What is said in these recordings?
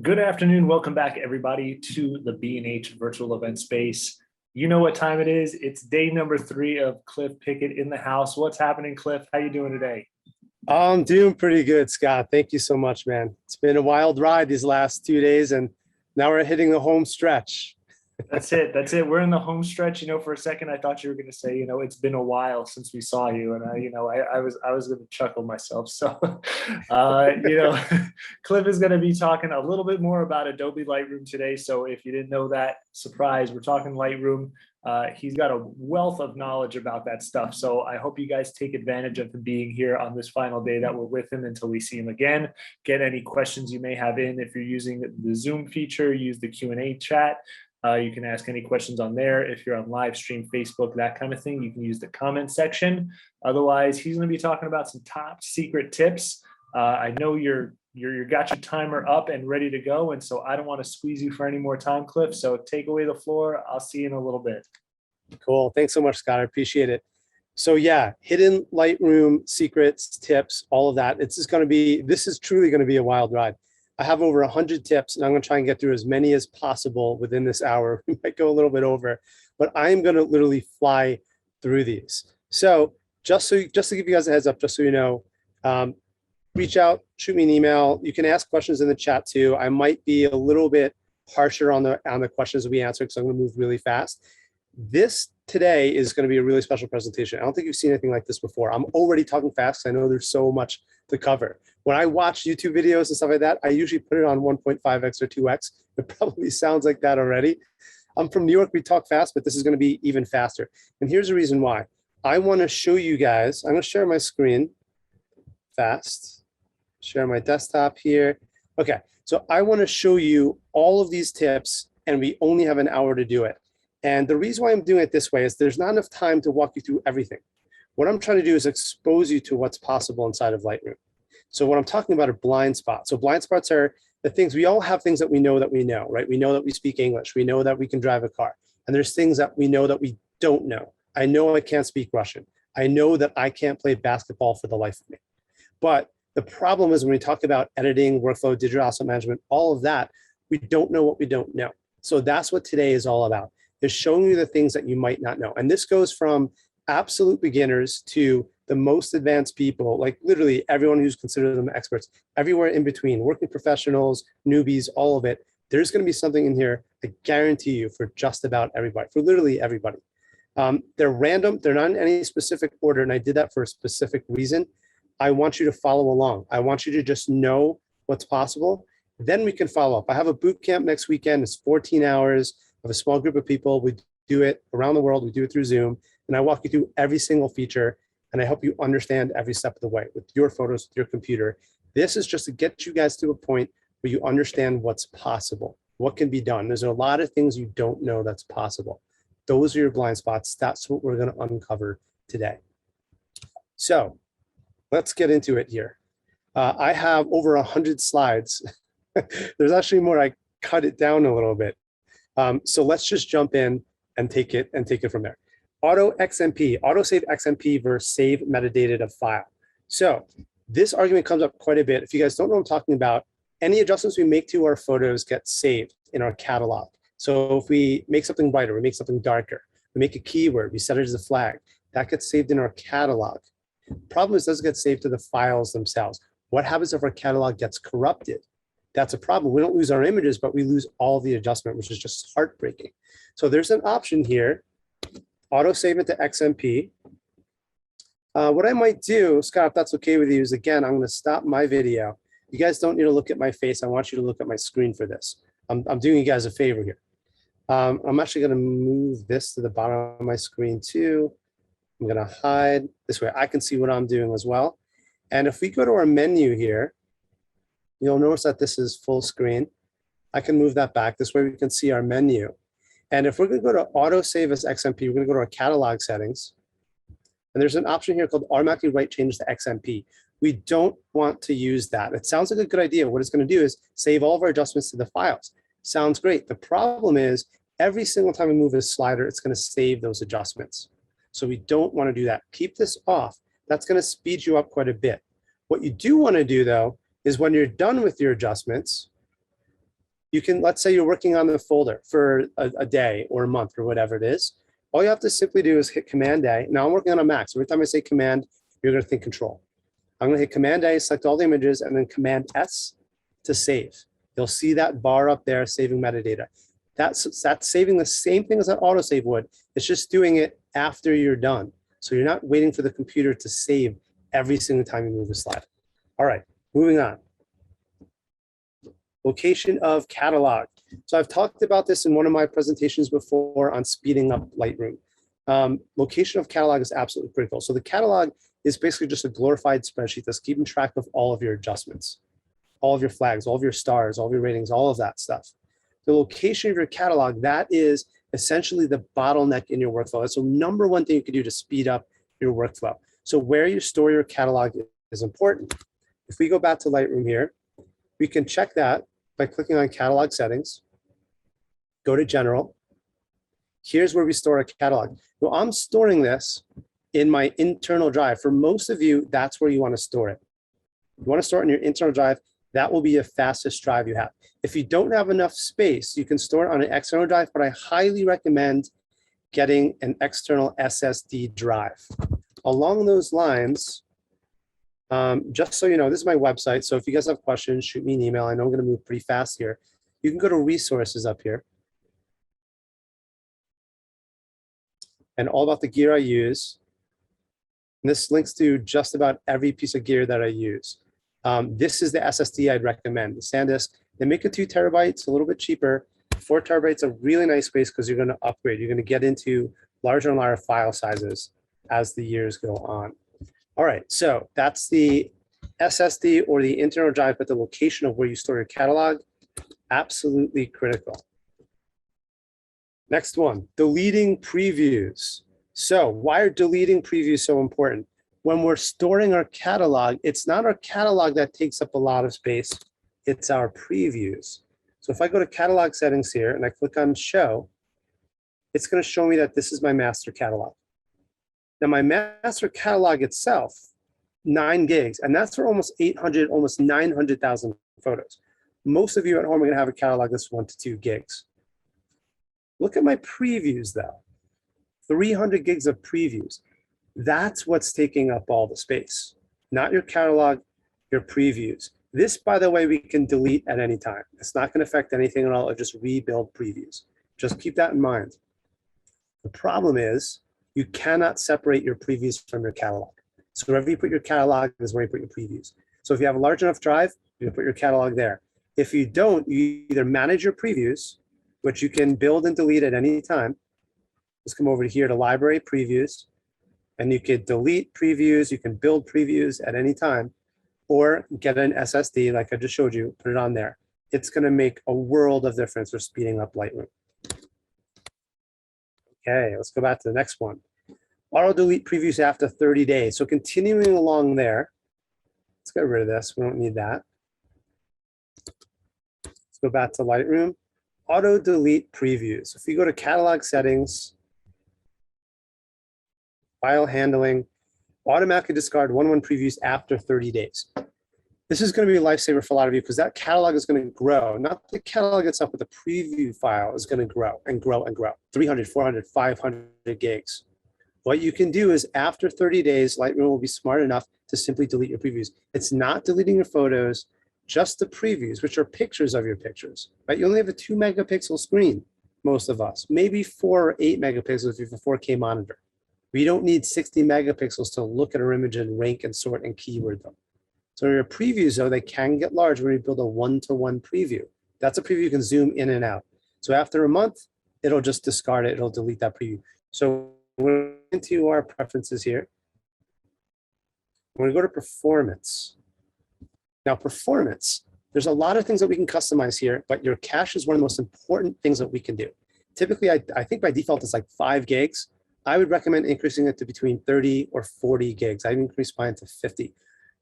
Good afternoon. Welcome back, everybody, to the B&H virtual event space. You know what time it is. It's day number 3 of Cliff Pickett in the house. What's happening, Cliff? How you doing today? I'm doing pretty good, Scott. Thank you so much, man. It's been a wild ride these last 2 days, and now we're hitting the home stretch. That's it. That's it. We're in the home stretch. For a second, I thought you were going to say, it's been a while since we saw you, and I was going to chuckle myself. So, Cliff is going to be talking a little bit more about Adobe Lightroom today. So, if you didn't know that, surprise, we're talking Lightroom. He's got a wealth of knowledge about that stuff. So I hope you guys take advantage of him being here on this final day that we're with him until we see him again. Get any questions you may have in. If you're using the Zoom feature, use the Q&A chat. You can ask any questions on there. If you're on live stream, Facebook, that kind of thing, you can use the comment section. Otherwise, he's going to be talking about some top secret tips. I know you're got your timer up and ready to go, and so I don't want to squeeze you for any more time, Cliff. So take away the floor. I'll see you in a little bit. Cool. Thanks so much, Scott. I appreciate it. So yeah, hidden Lightroom secrets, tips, all of that. This is truly going to be a wild ride. I have over 100 tips, and I'm going to try and get through as many as possible within this hour. We might go a little bit over, but I am going to literally fly through these. So just to give you guys a heads up, just so you know, reach out, shoot me an email. You can ask questions in the chat too. I might be a little bit harsher on the questions we answer because I'm going to move really fast. This today is going to be a really special presentation. I don't think you've seen anything like this before. I'm already talking fast. I know there's so much to cover. When I watch YouTube videos and stuff like that, I usually put it on 1.5x or 2x. It probably sounds like that already. I'm from New York. We talk fast, but this is going to be even faster. And here's the reason why. I want to show you guys. I'm going to share my screen fast. Share my desktop here. Okay, so I want to show you all of these tips, and we only have an hour to do it. And the reason why I'm doing it this way is there's not enough time to walk you through everything. What I'm trying to do is expose you to what's possible inside of Lightroom. So what I'm talking about are blind spots. So blind spots are the things, we all have things that we know, right? We know that we speak English. We know that we can drive a car. And there's things that we know that we don't know. I know I can't speak Russian. I know that I can't play basketball for the life of me. But the problem is when we talk about editing, workflow, digital asset management, all of that, we don't know what we don't know. So that's what today is all about, is showing you the things that you might not know. And this goes from absolute beginners to the most advanced people, like literally everyone who's considered them experts, everywhere in between, working professionals, newbies, all of it. There's going to be something in here, I guarantee you, for just about everybody, for literally everybody. They're random. They're not in any specific order. And I did that for a specific reason. I want you to follow along. I want you to just know what's possible. Then we can follow up. I have a boot camp next weekend. It's 14 hours of a small group of people. We do it around the world. We do it through Zoom. And I walk you through every single feature. And I help you understand every step of the way with your photos, with your computer. This is just to get you guys to a point where you understand what's possible, what can be done. There's a lot of things you don't know that's possible. Those are your blind spots. That's what we're going to uncover today. So let's get into it here. I have over 100 slides. There's actually more. I cut it down a little bit. So let's just jump in and take it from there. Autosave XMP versus save metadata file. So this argument comes up quite a bit. If you guys don't know what I'm talking about, any adjustments we make to our photos get saved in our catalog. So if we make something brighter, we make something darker, we make a keyword, we set it as a flag, that gets saved in our catalog. Problem is, it doesn't get saved to the files themselves. What happens if our catalog gets corrupted? That's a problem. We don't lose our images, but we lose all the adjustment, which is just heartbreaking. So there's an option here, auto save it to XMP. What I might do, Scott, if that's okay with you, is again, I'm going to stop my video. You guys don't need to look at my face. I want you to look at my screen for this. I'm doing you guys a favor here. I'm actually going to move this to the bottom of my screen too. I'm going to hide this way. I can see what I'm doing as well. And if we go to our menu here, you'll notice that this is full screen. I can move that back. This way we can see our menu. And if we're going to go to auto save as XMP, we're going to go to our catalog settings. And there's an option here called automatically write changes to XMP. We don't want to use that. It sounds like a good idea. What it's going to do is save all of our adjustments to the files. Sounds great. The problem is every single time we move this slider, it's going to save those adjustments. So we don't want to do that. Keep this off. That's going to speed you up quite a bit. What you do want to do, though, is when you're done with your adjustments, You can, let's say you're working on the folder for a day or a month or whatever it is. All you have to simply do is hit Command A. Now I'm working on a Mac, so every time I say Command, you're going to think Control. I'm going to hit Command A, select all the images, and then Command S to save. You'll see that bar up there saving metadata. That's saving the same thing as that autosave would. It's just doing it after you're done. So you're not waiting for the computer to save every single time you move the slide. All right, moving on. Location of catalog. So I've talked about this in one of my presentations before on speeding up Lightroom. Location of catalog is absolutely critical. So the catalog is basically just a glorified spreadsheet that's keeping track of all of your adjustments, all of your flags, all of your stars, all of your ratings, all of that stuff. The location of your catalog, that is essentially the bottleneck in your workflow. That's the number one thing you can do to speed up your workflow. So where you store your catalog is important. If we go back to Lightroom here, we can check that by clicking on Catalog Settings, go to General. Here's where we store a catalog. Well, I'm storing this in my internal drive. For most of you, that's where you want to store it. You want to store it in your internal drive. That will be the fastest drive you have. If you don't have enough space, you can store it on an external drive, but I highly recommend getting an external SSD drive. Along those lines, just so you know, this is my website. So if you guys have questions, shoot me an email. I know I'm going to move pretty fast here. You can go to resources up here. And all about the gear I use. And this links to just about every piece of gear that I use. This is the SSD I'd recommend, the SanDisk. They make it 2 terabytes, a little bit cheaper. 4 terabytes, a really nice space because you're going to upgrade. You're going to get into larger and larger file sizes as the years go on. All right, so that's the SSD or the internal drive, but the location of where you store your catalog, absolutely critical. Next one, deleting previews. So why are deleting previews so important? When we're storing our catalog, it's not our catalog that takes up a lot of space, it's our previews. So if I go to catalog settings here and I click on show, it's going to show me that this is my master catalog. Now my master catalog itself, 9 gigs, and that's for almost 800, almost 900,000 photos. Most of you at home are going to have a catalog that's 1 to 2 gigs. Look at my previews though, 300 gigs of previews. That's what's taking up all the space, not your catalog, your previews. This, by the way, we can delete at any time. It's not going to affect anything at all. It'll just rebuild previews. Just keep that in mind. The problem is you cannot separate your previews from your catalog. So wherever you put your catalog is where you put your previews. So if you have a large enough drive, you can put your catalog there. If you don't, you either manage your previews, which you can build and delete at any time. Just come over here to Library Previews, and you could delete previews, you can build previews at any time, or get an SSD like I just showed you, put it on there. It's going to make a world of difference for speeding up Lightroom. Okay, let's go back to the next one. Auto delete previews after 30 days. So continuing along there, let's get rid of this. We don't need that. Let's go back to Lightroom. Auto delete previews. If you go to catalog settings, file handling, automatically discard 1-1 previews after 30 days. This is going to be a lifesaver for a lot of you because that catalog is going to grow. Not the catalog itself, but the preview file is going to grow and grow and grow. 300, 400, 500 gigs. What you can do is after 30 days, Lightroom will be smart enough to simply delete your previews. It's not deleting your photos, just the previews, which are pictures of your pictures, right? You only have a 2 megapixel screen, most of us, maybe 4 or 8 megapixels if you have a 4K monitor. We don't need 60 megapixels to look at our image and rank and sort and keyword them. So your previews, though, they can get large when you build a 1-to-1 preview. That's a preview you can zoom in and out. So after a month, it'll just discard it. It'll delete that preview. So we're into our preferences here. We're going to go to performance. Now, performance, there's a lot of things that we can customize here, but your cache is one of the most important things that we can do. Typically, I think by default, it's like 5 gigs. I would recommend increasing it to between 30 or 40 gigs. I've increased mine to 50.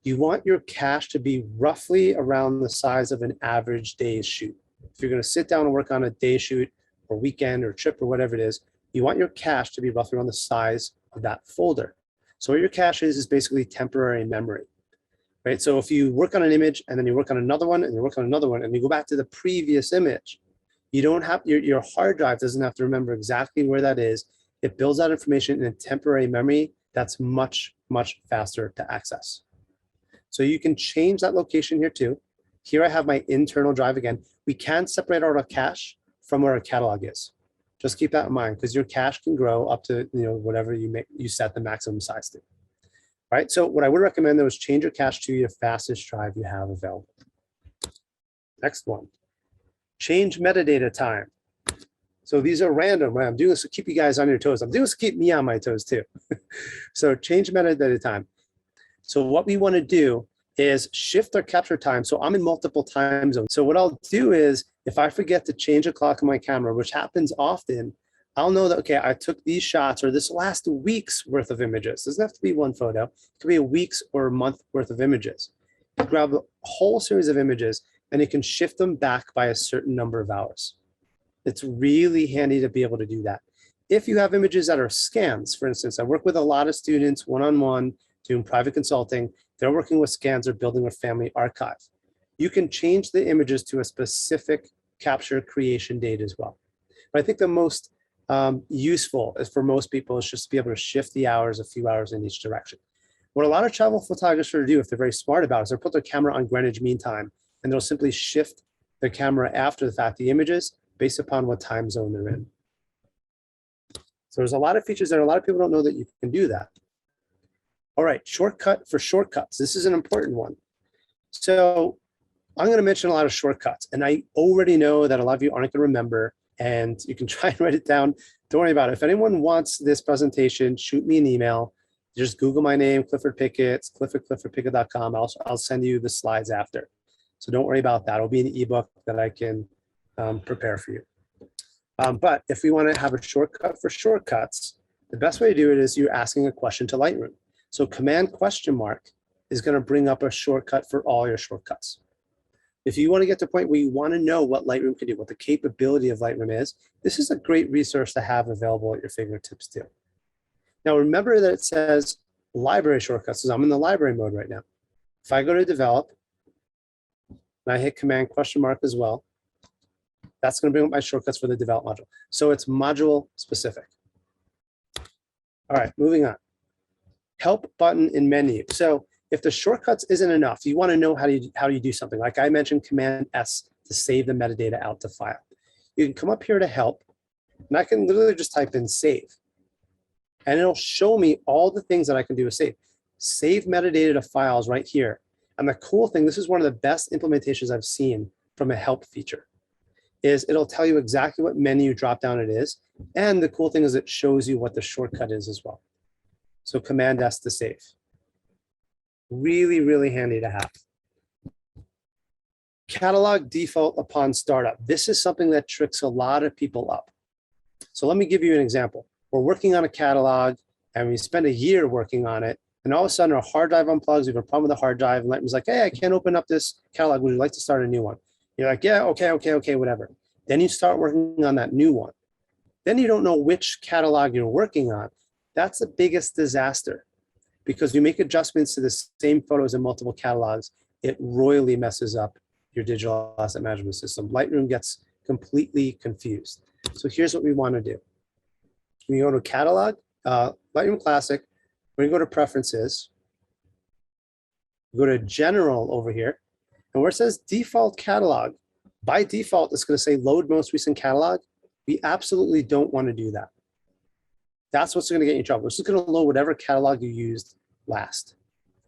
You want your cache to be roughly around the size of an average day's shoot. If you're going to sit down and work on a day shoot or weekend or trip or whatever it is, you want your cache to be roughly around the size of that folder. So what your cache is basically temporary memory. right? So if you work on an image and then you work on another one and you work on another one and you go back to the previous image, you don't have, your hard drive doesn't have to remember exactly where that is. It builds that information in a temporary memory that's much, much faster to access. So you can change that location here too. Here I have my internal drive again. We can separate out our cache from where our catalog is. Just keep that in mind because your cache can grow up to whatever you set the maximum size to. Right. So what I would recommend though is change your cache to your fastest drive you have available. Next one. Change metadata time. So these are random. I'm doing this to keep you guys on your toes. I'm doing this to keep me on my toes too. So change metadata time. So what we want to do is shift our capture time. So I'm in multiple time zones. So what I'll do is if I forget to change the clock on my camera, which happens often, I'll know that, okay, I took these shots or this last week's worth of images. It doesn't have to be one photo. It could be a week's or a month worth of images. You grab a whole series of images and you can shift them back by a certain number of hours. It's really handy to be able to do that. If you have images that are scans, for instance, I work with a lot of students one-on-one doing private consulting. They're working with scans or building a family archive. You can change the images to a specific capture creation date as well. But I think the most useful is for most people is just to be able to shift the hours a few hours in each direction. What a lot of travel photographers do, if they're very smart about it, is they'll put their camera on Greenwich Mean Time and they'll simply shift their camera after the fact, the images, based upon what time zone they're in. So there's a lot of features there. A lot of people don't know that you can do that. All right, shortcut for shortcuts. This is an important one. So I'm going to mention a lot of shortcuts, and I already know that a lot of you aren't going to remember, and you can try and write it down. Don't worry about it. If anyone wants this presentation, shoot me an email. Just Google my name, Clifford Pickett, it's cliffordpickett.com. I'll send you the slides after. So don't worry about that. It'll be an ebook that I can prepare for you. But if we want to have a shortcut for shortcuts, the best way to do it is you're asking a question to Lightroom. So command ? is going to bring up a shortcut for all your shortcuts. If you want to get to a point where you want to know what Lightroom can do, what the capability of Lightroom is, this is a great resource to have available at your fingertips too. Now remember that it says library shortcuts, because I'm in the library mode right now. If I go to develop, and I hit command ? as well, that's going to bring up my shortcuts for the develop module. So it's module specific. All right, moving on. Help button in menu. So if the shortcuts isn't enough, you want to know how do you do something. Like I mentioned command S to save the metadata out to file. You can come up here to help, and I can literally just type in save. And it'll show me all the things that I can do to save. Save metadata to files right here. And the cool thing, this is one of the best implementations I've seen from a help feature, is it'll tell you exactly what menu dropdown it is. And the cool thing is it shows you what the shortcut is as well. So command S to save. Really, really handy to have. Catalog default upon startup. This is something that tricks a lot of people up. So let me give you an example. We're working on a catalog and we spend a year working on it. And all of a sudden our hard drive unplugs, we have a problem with the hard drive, and Lightroom's like, hey, I can't open up this catalog. Would you like to start a new one? You're like, yeah, okay, whatever. Then you start working on that new one. Then you don't know which catalog you're working on. That's the biggest disaster, because you make adjustments to the same photos in multiple catalogs, it royally messes up your digital asset management system. Lightroom gets completely confused. So here's what we want to do. We go to catalog, Lightroom Classic, we're going to go to preferences, go to general over here, and where it says default catalog, by default, it's going to say load most recent catalog. We absolutely don't want to do that. That's what's going to get you in trouble. It's just going to load whatever catalog you used last.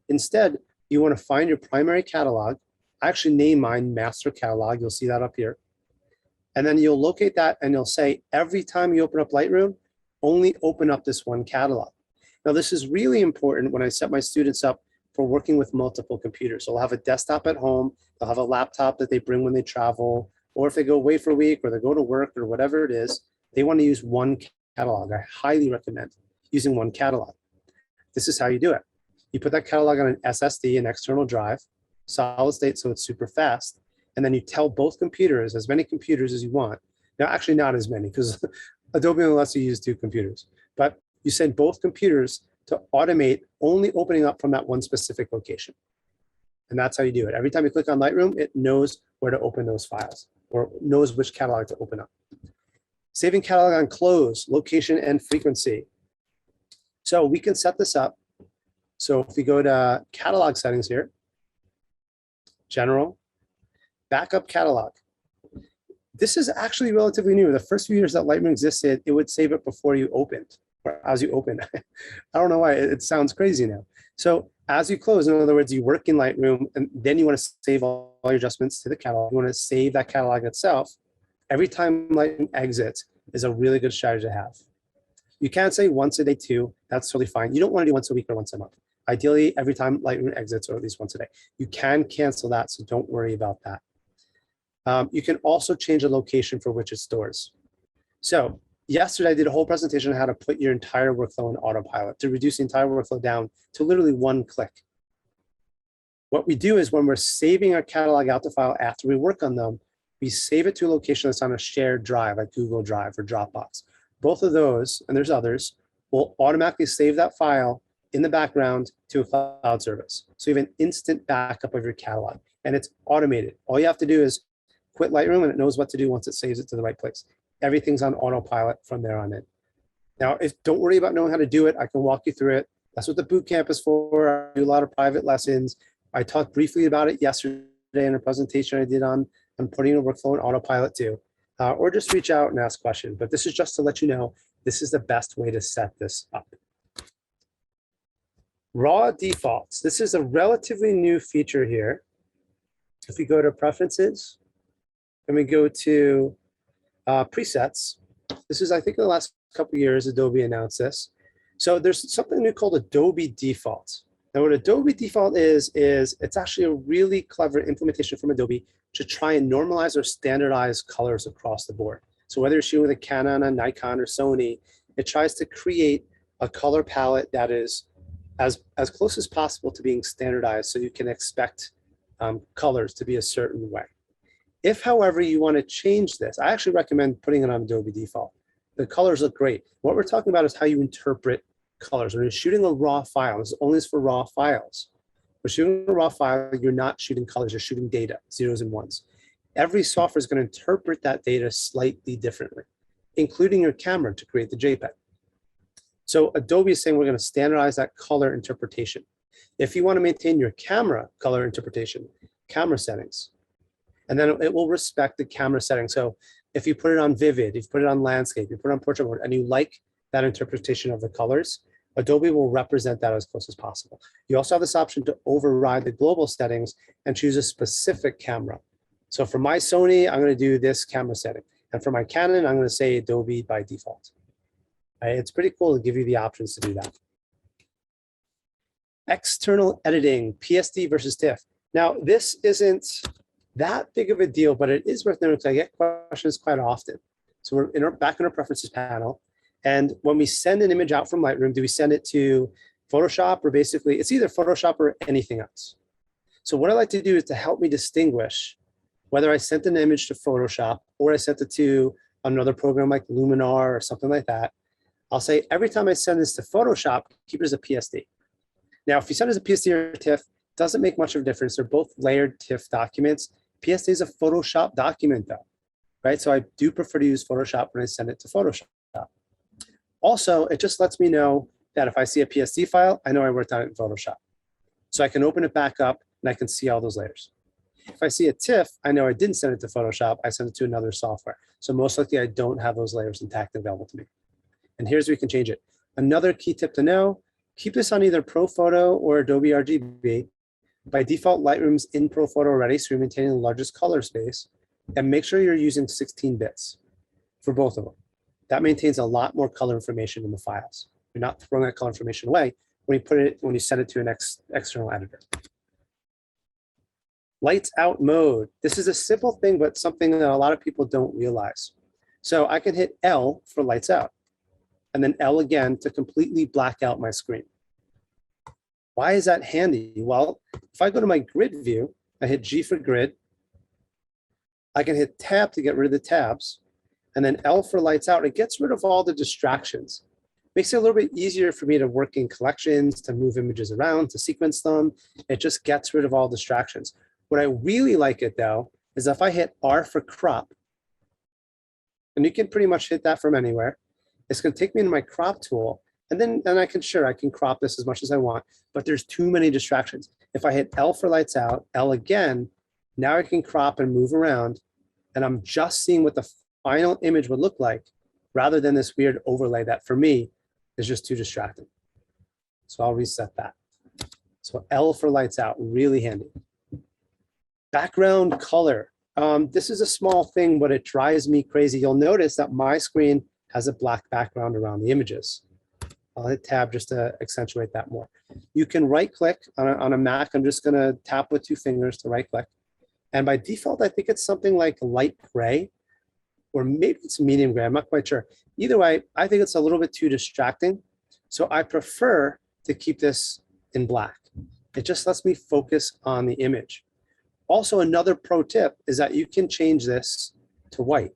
Instead, you want to find your primary catalog. I actually name mine master catalog. You'll see that up here. And then you'll locate that and you'll say, every time you open up Lightroom, only open up this one catalog. Now, this is really important when I set my students up for working with multiple computers. So they'll have a desktop at home, they'll have a laptop that they bring when they travel, or if they go away for a week or they go to work or whatever it is, they want to use one catalog. I highly recommend using one catalog. This is how you do it. You put that catalog on an SSD, an external drive, solid state, so it's super fast. And then you tell both computers, as many computers as you want. Now, actually not as many, because Adobe only lets you use 2 computers. But you send both computers to automate only opening up from that one specific location. And that's how you do it. Every time you click on Lightroom, it knows where to open those files or knows which catalog to open up. Saving catalog on close, location, and frequency. So we can set this up. So if we go to catalog settings here, general, backup catalog. This is actually relatively new. The first few years that Lightroom existed, it would save it before you opened, or as you open. I don't know why, it sounds crazy now. So as you close, in other words, you work in Lightroom, and then you want to save all your adjustments to the catalog. You want to save that catalog itself. Every time Lightroom exits is a really good strategy to have. You can say once a day too, that's totally fine. You don't want to do once a week or once a month. Ideally, every time Lightroom exits, or at least once a day. You can cancel that, so don't worry about that. You can also change the location for which it stores. So yesterday I did a whole presentation on how to put your entire workflow in autopilot to reduce the entire workflow down to literally one click. What we do is when we're saving our catalog out to file after we work on them, we save it to a location that's on a shared drive like Google Drive or Dropbox. Both of those, and there's others, will automatically save that file in the background to a cloud service. So you have an instant backup of your catalog, and it's automated. All you have to do is quit Lightroom and it knows what to do once it saves it to the right place. Everything's on autopilot from there on in. Now, don't worry about knowing how to do it. I can walk you through it. That's what the boot camp is for. I do a lot of private lessons. I talked briefly about it yesterday in a presentation I did on putting a workflow in autopilot too. Or just reach out and ask questions. But this is just to let you know, this is the best way to set this up. Raw defaults. This is a relatively new feature here. If we go to preferences and we go to presets, this is, I think, in the last couple of years, Adobe announced this. So there's something new called Adobe defaults. Now what Adobe default is it's actually a really clever implementation from Adobe to try and normalize or standardize colors across the board. So whether you're shooting with a Canon, a Nikon, or Sony, it tries to create a color palette that is as close as possible to being standardized so you can expect colors to be a certain way. If, however, you want to change this, I actually recommend putting it on Adobe default. The colors look great. What we're talking about is how you interpret colors. When you're shooting a raw file, this only is for raw files. When shooting a raw file, you're not shooting colors, you're shooting data, zeros and ones. Every software is going to interpret that data slightly differently, including your camera to create the JPEG. So Adobe is saying we're going to standardize that color interpretation. If you want to maintain your camera color interpretation, camera settings, and then it will respect the camera settings. So if you put it on vivid, if you put it on landscape, you put it on portrait mode, and you like that interpretation of the colors, Adobe will represent that as close as possible. You also have this option to override the global settings and choose a specific camera. So for my Sony, I'm going to do this camera setting. And for my Canon, I'm going to say Adobe by default. Right? It's pretty cool to give you the options to do that. External editing, PSD versus TIFF. Now, this isn't that big of a deal, but it is worth noting because I get questions quite often. So we're back in our preferences panel. And when we send an image out from Lightroom, do we send it to Photoshop or basically, it's either Photoshop or anything else. So what I like to do is to help me distinguish whether I sent an image to Photoshop or I sent it to another program like Luminar or something like that. I'll say every time I send this to Photoshop, keep it as a PSD. Now, if you send it as a PSD or TIFF, it doesn't make much of a difference. They're both layered TIFF documents. PSD is a Photoshop document though, right? So I do prefer to use Photoshop when I send it to Photoshop. Also, it just lets me know that if I see a PSD file, I know I worked on it in Photoshop. So I can open it back up and I can see all those layers. If I see a TIFF, I know I didn't send it to Photoshop, I sent it to another software. So most likely I don't have those layers intact available to me. And here's where you can change it. Another key tip to know, keep this on either ProPhoto or Adobe RGB. By default, Lightroom's in ProPhoto already, so you're maintaining the largest color space. And make sure you're using 16 bits for both of them. That maintains a lot more color information in the files. You're not throwing that color information away when you send it to an external editor. Lights out mode. This is a simple thing, but something that a lot of people don't realize. So I can hit L for lights out, and then L again to completely black out my screen. Why is that handy? Well, if I go to my grid view, I hit G for grid. I can hit Tab to get rid of the tabs. And then L for lights out, it gets rid of all the distractions. Makes it a little bit easier for me to work in collections, to move images around, to sequence them. It just gets rid of all distractions. What I really like it though, is if I hit R for crop, and you can pretty much hit that from anywhere, it's gonna take me into my crop tool, and then I can crop this as much as I want, but there's too many distractions. If I hit L for lights out, L again, now I can crop and move around, and I'm just seeing what the final image would look like, rather than this weird overlay that for me is just too distracting. So I'll reset that. So L for lights out, really handy. Background color. This is a small thing, but it drives me crazy. You'll notice that my screen has a black background around the images. I'll hit tab just to accentuate that more. You can right click on a Mac. I'm just gonna tap with 2 fingers to right click. And by default, I think it's something like light gray, or maybe it's medium gray, I'm not quite sure. Either way, I think it's a little bit too distracting. So I prefer to keep this in black. It just lets me focus on the image. Also, another pro tip is that you can change this to white.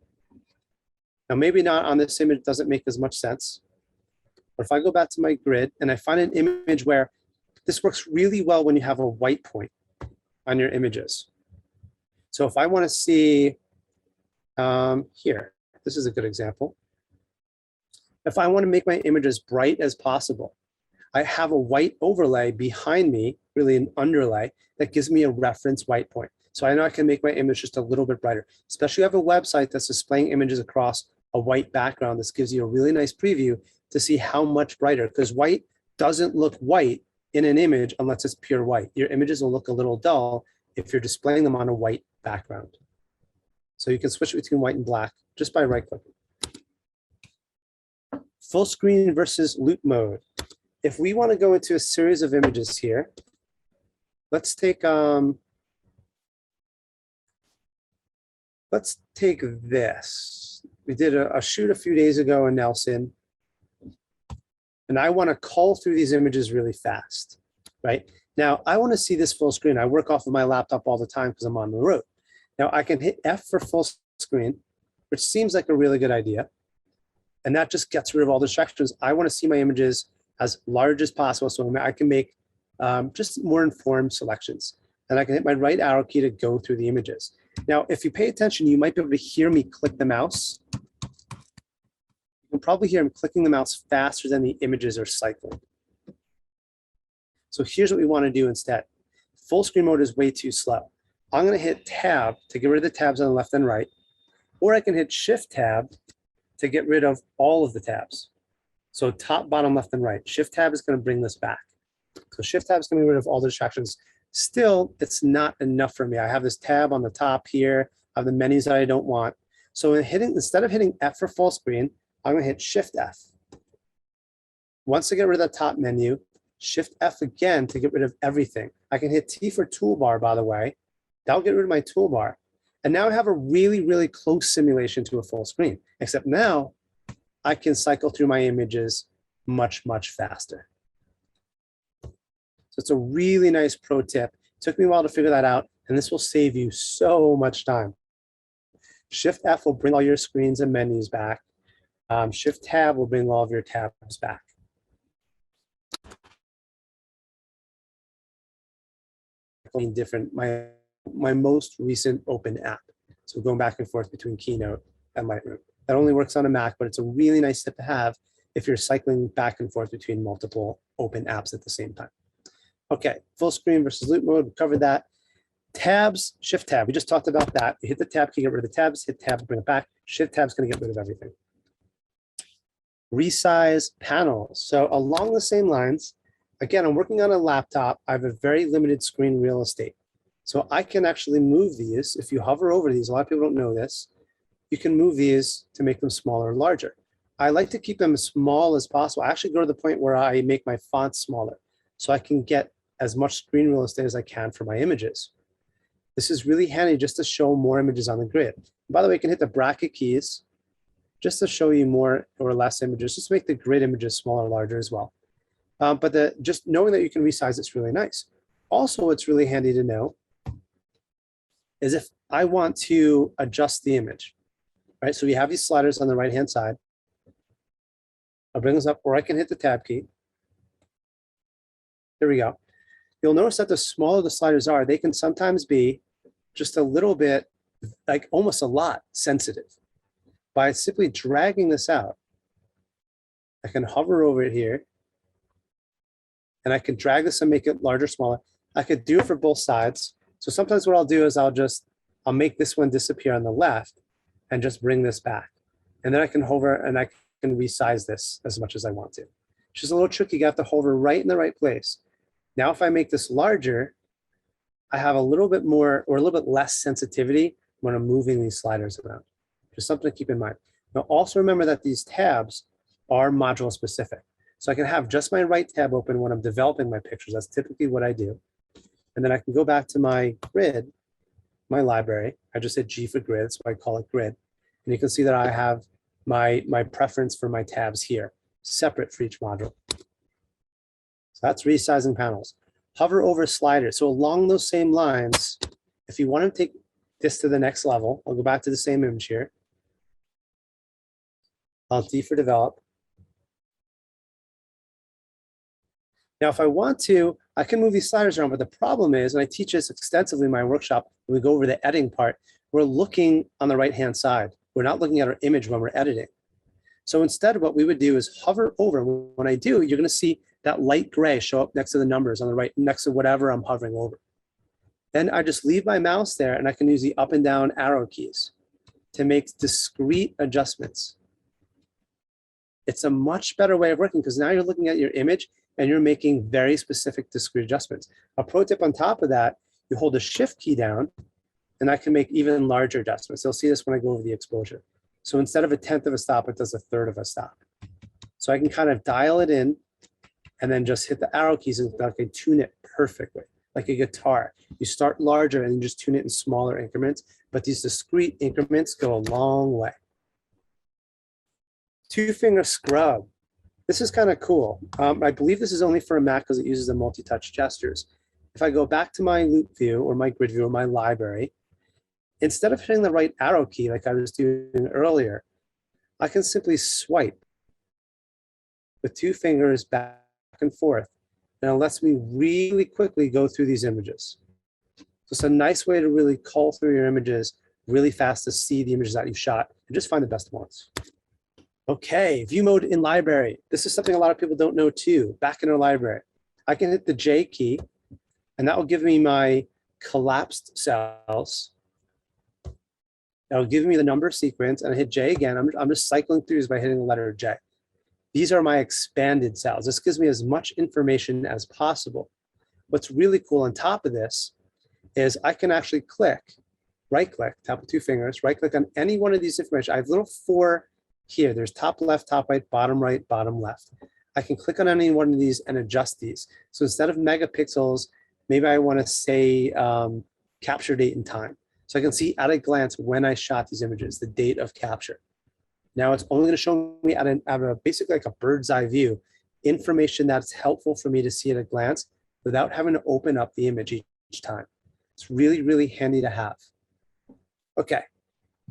Now, maybe not on this image, doesn't make as much sense. But if I go back to my grid and I find an image where this works really well when you have a white point on your images. So if I want to see here, this is a good example. If I want to make my image as bright as possible, I have a white overlay behind me, really an underlay, that gives me a reference white point. So I know I can make my image just a little bit brighter, especially if you have a website that's displaying images across a white background. This gives you a really nice preview to see how much brighter, because white doesn't look white in an image unless it's pure white. Your images will look a little dull if you're displaying them on a white background. So you can switch between white and black just by right clicking. Full screen versus Loupe mode. If we want to go into a series of images here, let's take this. We did a shoot a few days ago in Nelson, and I want to cull through these images really fast, right? Now, I want to see this full screen. I work off of my laptop all the time because I'm on the road. Now, I can hit F for full screen, which seems like a really good idea. And that just gets rid of all distractions. I want to see my images as large as possible, so I can make just more informed selections. And I can hit my right arrow key to go through the images. Now, if you pay attention, you might be able to hear me click the mouse. You can probably hear him clicking the mouse faster than the images are cycling. So here's what we want to do instead. Full screen mode is way too slow. I'm going to hit tab to get rid of the tabs on the left and right, or I can hit Shift+Tab to get rid of all of the tabs. So top, bottom, left, and right. Shift+Tab is going to bring this back. So Shift+Tab is going to get rid of all the distractions. Still, it's not enough for me. I have this tab on the top here. I have the menus that I don't want. So instead of hitting F for full screen, I'm going to hit Shift+F. Once I get rid of the top menu, Shift+F again to get rid of everything. I can hit T for toolbar, by the way. That'll get rid of my toolbar. And now I have a really, really close simulation to a full screen, except now I can cycle through my images much, much faster. So it's a really nice pro tip. It took me a while to figure that out, and this will save you so much time. Shift+F will bring all your screens and menus back. Shift+Tab will bring all of your tabs back. Different, my most recent open app. So going back and forth between Keynote and Lightroom. That only works on a Mac, but it's a really nice tip to have if you're cycling back and forth between multiple open apps at the same time. Okay, full screen versus Loupe mode, we covered that. Tabs, Shift+Tab, we just talked about that. You hit the tab key, get rid of the tabs, hit tab to bring it back. Shift+Tab is going to get rid of everything. Resize panels. So along the same lines, again, I'm working on a laptop. I have a very limited screen real estate. So I can actually move these. If you hover over these, a lot of people don't know this, you can move these to make them smaller or larger. I like to keep them as small as possible. I actually go to the point where I make my font smaller so I can get as much screen real estate as I can for my images. This is really handy just to show more images on the grid. By the way, you can hit the bracket keys just to show you more or less images, just to make the grid images smaller or larger as well. But just knowing that you can resize it's really nice. Also, what's really handy to know is if I want to adjust the image, right? So we have these sliders on the right-hand side. I'll bring this up, or I can hit the tab key. There we go. You'll notice that the smaller the sliders are, they can sometimes be just a little bit, like almost a lot sensitive. By simply dragging this out, I can hover over it here, and I can drag this and make it larger, smaller. I could do it for both sides. So sometimes what I'll do is I'll make this one disappear on the left and just bring this back. And then I can hover and I can resize this as much as I want to. It's just a little tricky. You have to hover right in the right place. Now, if I make this larger, I have a little bit more or a little bit less sensitivity when I'm moving these sliders around. Just something to keep in mind. Now, also remember that these tabs are module specific. So I can have just my right tab open when I'm developing my pictures. That's typically what I do. And then I can go back to my grid, my library. I just said G for grid, so I call it grid. And you can see that I have my preference for my tabs here, separate for each module. So that's resizing panels. Hover over sliders. So along those same lines, if you want to take this to the next level, I'll go back to the same image here. I'll D for develop. Now, if I want to, I can move these sliders around, but the problem is, and I teach this extensively in my workshop, when we go over the editing part, we're looking on the right-hand side. We're not looking at our image when we're editing. So instead, what we would do is hover over. When I do, you're going to see that light gray show up next to the numbers on the right, next to whatever I'm hovering over. Then I just leave my mouse there, and I can use the up and down arrow keys to make discrete adjustments. It's a much better way of working because now you're looking at your image and you're making very specific discrete adjustments. A pro tip on top of that, you hold the Shift key down, and I can make even larger adjustments. You'll see this when I go over the exposure. So instead of 1/10 of a stop, it does 1/3 of a stop. So I can kind of dial it in and then just hit the arrow keys and I can tune it perfectly, like a guitar. You start larger and you just tune it in smaller increments, but these discrete increments go a long way. 2-finger scrub. This is kind of cool. I believe this is only for a Mac because it uses the multi-touch gestures. If I go back to my Loupe view or my grid view or my library, instead of hitting the right arrow key like I was doing earlier, I can simply swipe with 2 fingers back and forth. And it lets me really quickly go through these images. So it's a nice way to really cull through your images really fast to see the images that you shot and just find the best ones. Okay, view mode in library. This is something a lot of people don't know too. Back in our library, I can hit the J key, and that will give me my collapsed cells. That'll give me the number sequence, and I hit J again. I'm just cycling through this by hitting the letter J. These are my expanded cells. This gives me as much information as possible. What's really cool on top of this is I can actually click, right-click, tap with 2 fingers, right-click on any one of these information. I have little 4 here. There's top left, bottom right, bottom left. I can click on any one of these and adjust these. So instead of megapixels, maybe I want to say capture date and time. So I can see at a glance when I shot these images, the date of capture. Now it's only going to show me at a basically like a bird's eye view, information that's helpful for me to see at a glance without having to open up the image each time. It's really, really handy to have. Okay.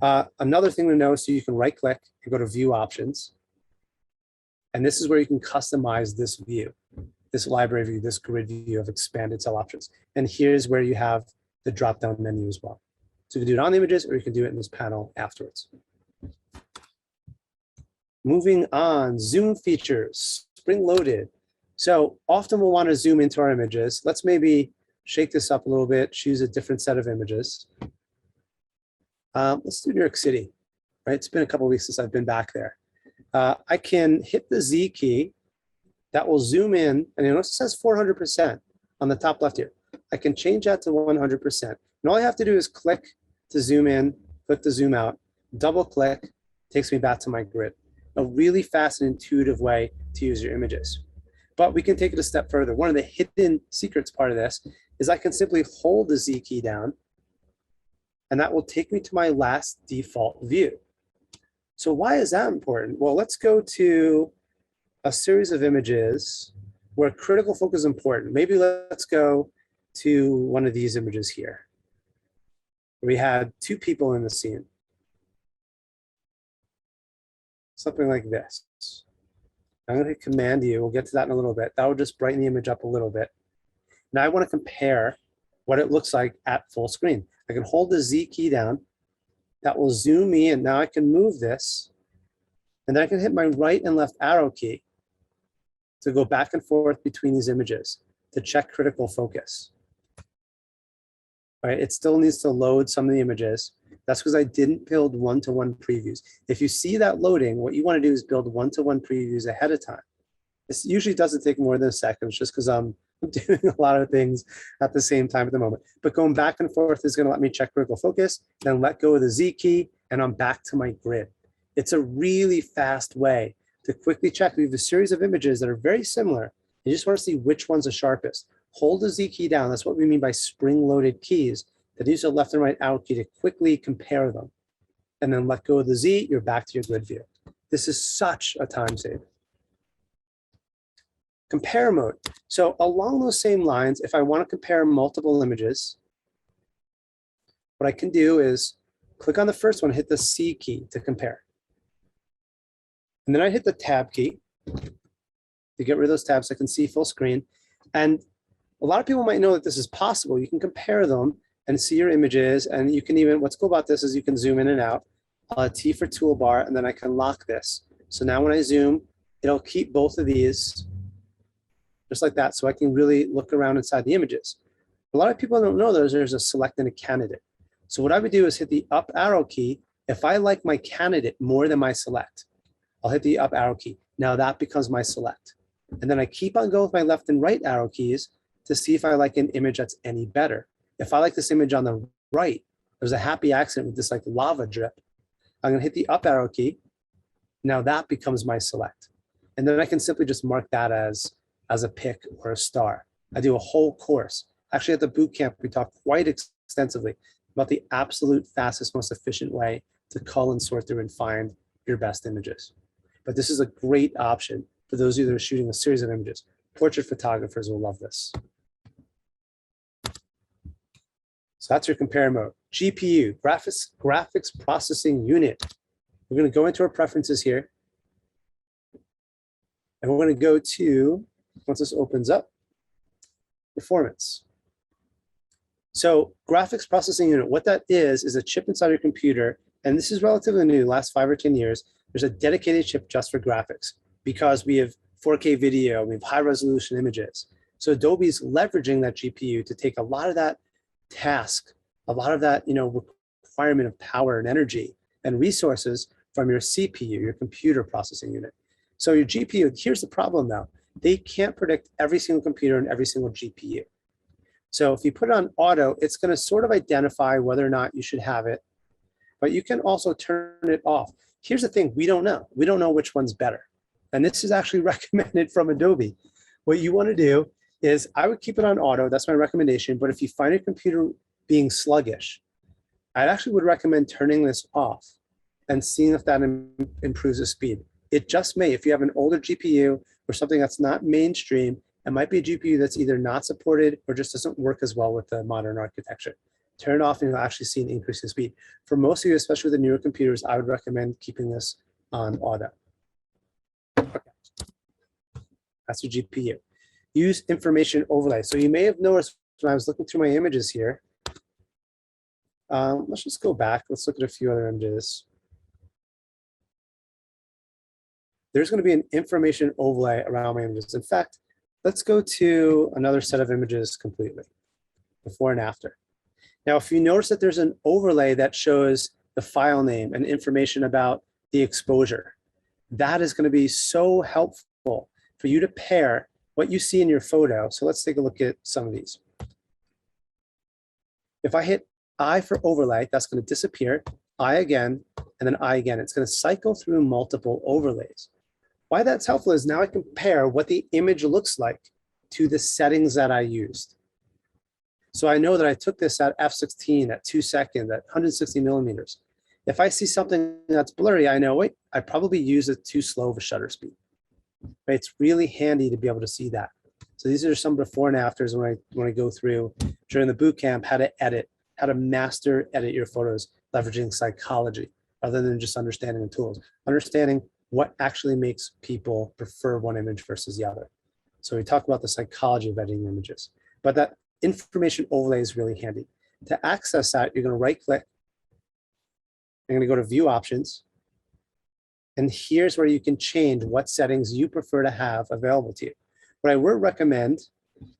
Another thing to know, so you can right click and go to view options. And this is where you can customize this view, this library view, this grid view of expanded cell options. And here's where you have the drop-down menu as well. So you can do it on the images or you can do it in this panel afterwards. Moving on, zoom features, spring-loaded. So often we'll want to zoom into our images. Let's maybe shake this up a little bit, choose a different set of images. Let's do New York City, right? It's been a couple of weeks since I've been back there. I can hit the Z key. That will zoom in, and you notice it says 400% on the top left here. I can change that to 100%. And all I have to do is click to zoom in, click to zoom out, double click, takes me back to my grid. A really fast and intuitive way to use your images. But we can take it a step further. One of the hidden secrets part of this is I can simply hold the Z key down, and that will take me to my last default view. So why is that important? Well, let's go to a series of images where critical focus is important. Maybe let's go to one of these images here. We had 2 people in the scene. Something like this. I'm going to hit Command U. We'll get to that in a little bit. That will just brighten the image up a little bit. Now I want to compare what it looks like at full screen. I can hold the Z key down. That will zoom me in. Now I can move this. And then I can hit my right and left arrow key to go back and forth between these images to check critical focus. All right, it still needs to load some of the images. That's because I didn't build one-to-one previews. If you see that loading, what you want to do is build one-to-one previews ahead of time. This usually doesn't take more than a second, just because I'm doing a lot of things at the same time at the moment. But going back and forth is going to let me check critical focus, then let go of the Z key, and I'm back to my grid. It's a really fast way to quickly check. We have a series of images that are very similar. You just want to see which one's the sharpest. Hold the Z key down. That's what we mean by spring-loaded keys, that use the left and right arrow key to quickly compare them. And then let go of the Z, you're back to your grid view. This is such a time saver. Compare mode. So along those same lines, if I want to compare multiple images, what I can do is click on the first one, hit the C key to compare. And then I hit the Tab key to get rid of those tabs so I can see full screen. And a lot of people might know that this is possible. You can compare them and see your images. And you can even, what's cool about this is you can zoom in and out. T for toolbar, and then I can lock this. So now when I zoom, it'll keep both of these just like that. So I can really look around inside the images. A lot of people don't know there's a select and a candidate. So what I would do is hit the up arrow key. If I like my candidate more than my select, I'll hit the up arrow key. Now that becomes my select. And then I keep on going with my left and right arrow keys to see if I like an image that's any better. If I like this image on the right, there's a happy accident with this like lava drip. I'm gonna hit the up arrow key. Now that becomes my select. And then I can simply just mark that as a pick or a star. I do a whole course. Actually at the boot camp, we talked quite extensively about the absolute fastest, most efficient way to cull and sort through and find your best images. But this is a great option for those of you that are shooting a series of images. Portrait photographers will love this. So that's your compare mode. GPU, graphics processing unit. We're going to go into our preferences here. And we're going to go to, once this opens up, performance. So graphics processing unit, what that is a chip inside your computer. And this is relatively new, last 5 or 10 years. There's a dedicated chip just for graphics because we have 4K video, we have high resolution images. So Adobe's leveraging that GPU to take a lot of that task, a lot of that requirement of power and energy and resources from your CPU, your computer processing unit. So your GPU, here's the problem though. They can't predict every single computer and every single GPU. So if you put it on auto, it's going to sort of identify whether or not you should have it, but you can also turn it off. Here's the thing, we don't know. We don't know which one's better. And this is actually recommended from Adobe. What you want to do is I would keep it on auto. That's my recommendation. But if you find your computer being sluggish, I actually would recommend turning this off and seeing if that improves the speed. It just may. If you have an older GPU or something that's not mainstream, it might be a GPU that's either not supported or just doesn't work as well with the modern architecture. Turn it off and you'll actually see an increase in speed. For most of you, especially with the newer computers, I would recommend keeping this on auto. Okay. That's your GPU. Use information overlay. So you may have noticed when I was looking through my images here, let's just go back. Let's look at a few other images. There's going to be an information overlay around my images. In fact, let's go to another set of images completely, before and after. Now, if you notice that there's an overlay that shows the file name and information about the exposure, that is going to be so helpful for you to pair what you see in your photo. So let's take a look at some of these. If I hit I for overlay, that's going to disappear, I again, and then I again. It's going to cycle through multiple overlays. Why that's helpful is now I compare what the image looks like to the settings that I used. So I know that I took this at f16 at 2 seconds at 160 millimeters. If I see something that's blurry, I know, wait, I probably used it too slow of a shutter speed. Right? It's really handy to be able to see that. So these are some before and afters when I go through during the boot camp, how to edit, how to master edit your photos, leveraging psychology rather than just understanding the tools. Understanding what actually makes people prefer one image versus the other. So we talk about the psychology of editing images, but that information overlay is really handy. To access that, you're going to right click. I'm going to go to view options. And here's where you can change what settings you prefer to have available to you. What I would recommend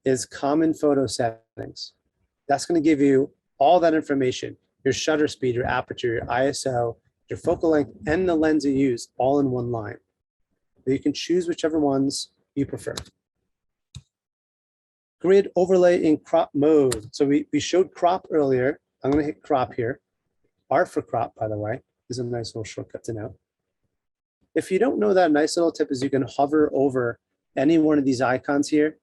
is common photo settings. That's going to give you all that information, your shutter speed, your aperture, your ISO, your focal length, and the lens you use all in one line. You can choose whichever ones you prefer. Grid overlay in crop mode. So we showed crop earlier. I'm going to hit crop here. R for crop, by the way, is a nice little shortcut to know. If you don't know that, a nice little tip is you can hover over any one of these icons here,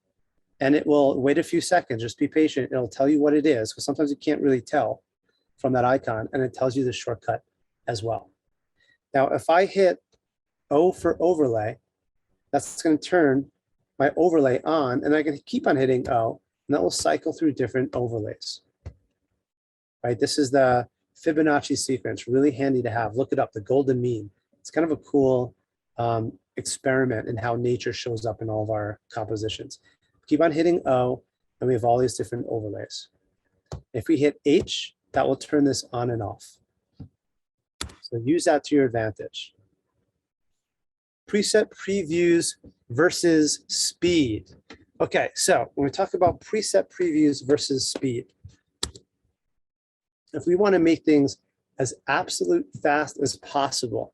and it will wait a few seconds. Just be patient. It'll tell you what it is, because sometimes you can't really tell from that icon, and it tells you the shortcut as well. Now, if I hit O for overlay, that's going to turn my overlay on, and I can keep on hitting O, and that will cycle through different overlays. Right? This is the Fibonacci sequence, really handy to have. Look it up, the golden mean. It's kind of a cool experiment in how nature shows up in all of our compositions. Keep on hitting O, and we have all these different overlays. If we hit H, that will turn this on and off. So use that to your advantage. Preset previews versus speed. Okay, so when we talk about preset previews versus speed, if we want to make things as absolute fast as possible,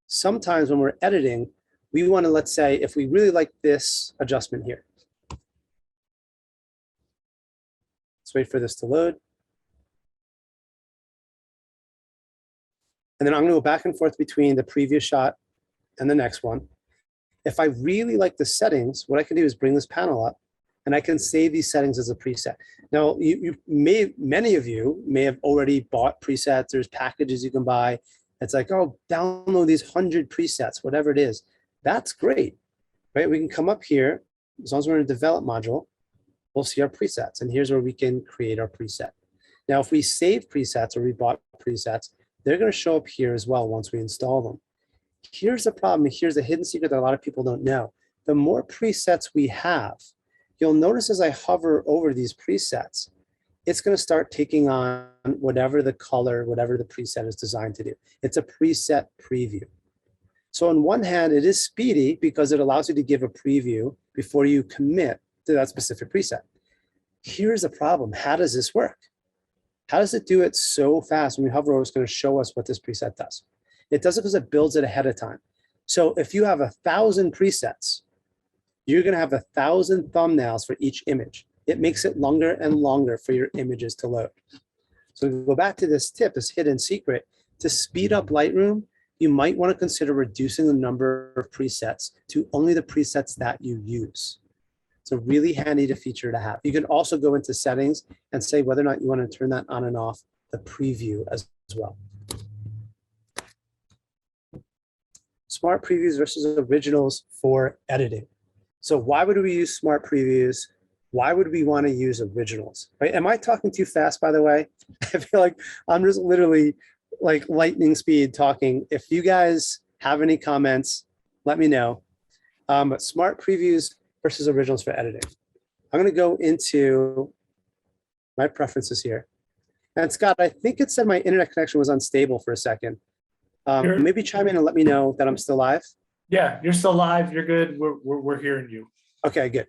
sometimes when we're editing, we want to, let's say, if we really like this adjustment here. Let's wait for this to load. And then I'm going to go back and forth between the previous shot and the next one. If I really like the settings, what I can do is bring this panel up, and I can save these settings as a preset. Now, many of you may have already bought presets. There's packages you can buy. It's like, oh, download these 100 presets, whatever it is. That's great, right? We can come up here, as long as we're in a develop module, we'll see our presets, and here's where we can create our preset. Now, if we save presets or we bought presets, they're going to show up here as well once we install them. Here's the problem. Here's a hidden secret that a lot of people don't know. The more presets we have, you'll notice as I hover over these presets, it's going to start taking on whatever the color, whatever the preset is designed to do. It's a preset preview. So on one hand, it is speedy because it allows you to give a preview before you commit to that specific preset. Here's the problem. How does this work? How does it do it so fast? When we hover over, it's going to show us what this preset does. It does it because it builds it ahead of time. So if you have 1,000 presets, you're going to have 1,000 thumbnails for each image. It makes it longer and longer for your images to load. So go back to this tip, this hidden secret. To speed up Lightroom, you might want to consider reducing the number of presets to only the presets that you use. It's a really handy feature to have. You can also go into settings and say whether or not you want to turn that on and off the preview as well. Smart previews versus originals for editing. So why would we use smart previews? Why would we want to use originals? Right? Am I talking too fast, by the way? I feel like I'm just literally like lightning speed talking. If you guys have any comments, let me know. But smart previews versus originals for editing. I'm going to go into my preferences here. And Scott, I think it said my internet connection was unstable for a second. Maybe chime in and let me know that I'm still live. Yeah, you're still live. You're good. We're hearing you. Okay, good.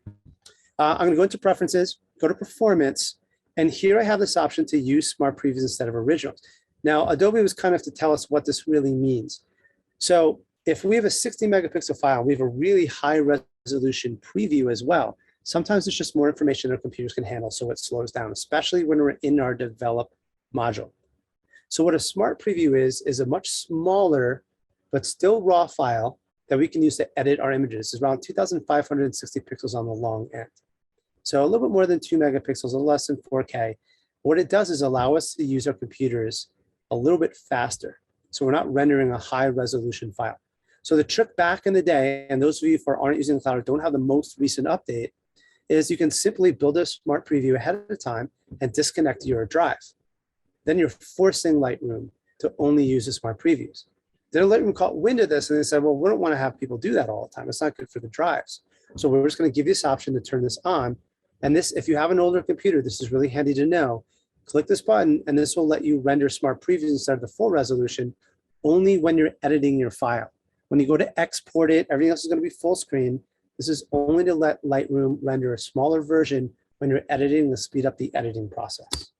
I'm going to go into preferences, go to performance, and here I have this option to use smart previews instead of originals. Now, Adobe was kind enough to tell us what this really means. So if we have a 60 megapixel file, we have a really high resolution preview as well. Sometimes it's just more information our computers can handle, so it slows down, especially when we're in our develop module. So what a smart preview is a much smaller, but still raw file that we can use to edit our images. It's around 2,560 pixels on the long end. So a little bit more than 2 megapixels, a little less than 4K. What it does is allow us to use our computers a little bit faster. So we're not rendering a high resolution file. So the trick back in the day, and those of you who aren't using the cloud or don't have the most recent update, is you can simply build a smart preview ahead of time and disconnect your drive. Then you're forcing Lightroom to only use the smart previews. Then Lightroom caught wind of this and they said, well, we don't want to have people do that all the time. It's not good for the drives. So we're just going to give you this option to turn this on. And this, if you have an older computer, this is really handy to know. Click this button and this will let you render smart previews instead of the full resolution only when you're editing your file. When you go to export it, everything else is going to be full screen. This is only to let Lightroom render a smaller version when you're editing to speed up the editing process.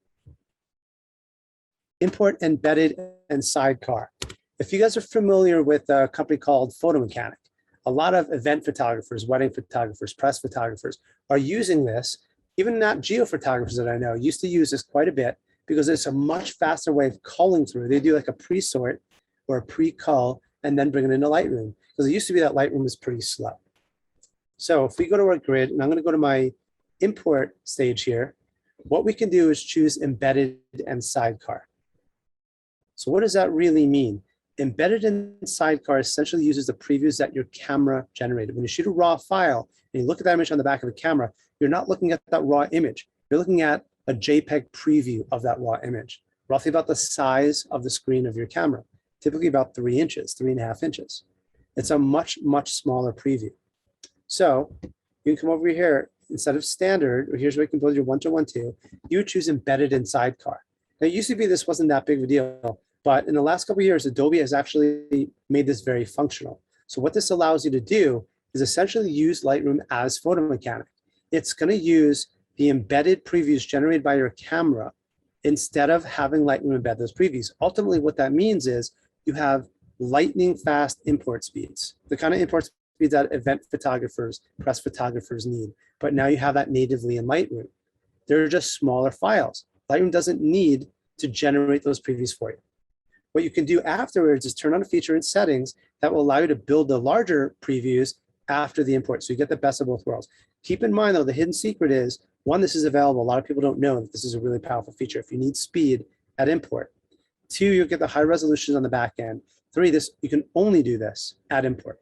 Import embedded and Sidecar. If you guys are familiar with a company called Photo Mechanic, a lot of event photographers, wedding photographers, press photographers are using this. Even not geo photographers that I know used to use this quite a bit because it's a much faster way of culling through. They do like a pre-sort or a pre-cull and then bring it into Lightroom, because it used to be that Lightroom is pretty slow. So if we go to our grid, and I'm going to go to my import stage here, what we can do is choose embedded and Sidecar. So what does that really mean? Embedded in Sidecar essentially uses the previews that your camera generated. When you shoot a raw file and you look at that image on the back of the camera, you're not looking at that raw image. You're looking at a JPEG preview of that raw image, roughly about the size of the screen of your camera, typically about 3 inches, 3.5 inches. It's a much, much smaller preview. So you can come over here, instead of standard, or here's where you can build your 1-to-1-2, you would choose embedded in Sidecar. Now it used to be this wasn't that big of a deal, but in the last couple of years, Adobe has actually made this very functional. So what this allows you to do is essentially use Lightroom as Photo Mechanic. It's going to use the embedded previews generated by your camera instead of having Lightroom embed those previews. Ultimately, what that means is you have lightning fast import speeds, the kind of import speeds that event photographers, press photographers need. But now you have that natively in Lightroom. They're just smaller files. Lightroom doesn't need to generate those previews for you. What you can do afterwards is turn on a feature in settings that will allow you to build the larger previews after the import. So you get the best of both worlds. Keep in mind though, the hidden secret is, one, this is available. A lot of people don't know that this is a really powerful feature if you need speed at import. 2, you'll get the high resolutions on the back end. 3, you can only do this at import.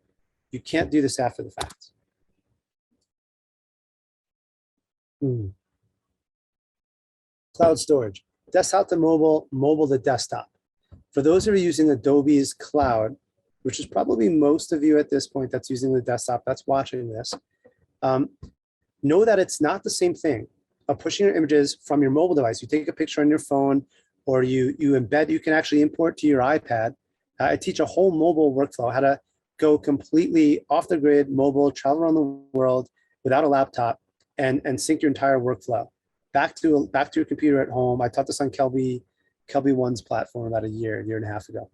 You can't do this after the fact. Cloud storage, desktop to mobile, mobile to desktop. For those who are using Adobe's cloud, which is probably most of you at this point that's using the desktop that's watching this, know that it's not the same thing of pushing your images from your mobile device. You take a picture on your phone or you embed, you can actually import to your iPad. I teach a whole mobile workflow, how to go completely off the grid, mobile, travel around the world without a laptop and sync your entire workflow back to your computer at home. I taught this on Kelby One's platform about a year and a half ago.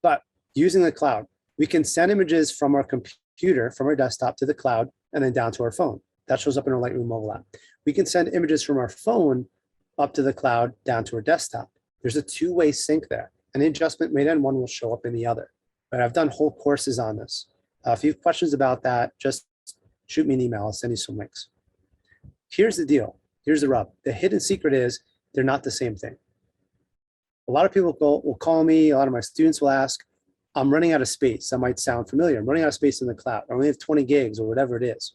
But using the cloud, we can send images from our computer, from our desktop to the cloud, and then down to our phone. That shows up in our Lightroom mobile app. We can send images from our phone up to the cloud, down to our desktop. There's a two-way sync there. Any adjustment made in one will show up in the other. But I've done whole courses on this. If you have questions about that, just shoot me an email. I'll send you some links. Here's the deal. Here's the rub. The hidden secret is they're not the same thing. A lot of people will call me. A lot of my students will ask, I'm running out of space. That might sound familiar. I'm running out of space in the cloud. I only have 20 gigs or whatever it is.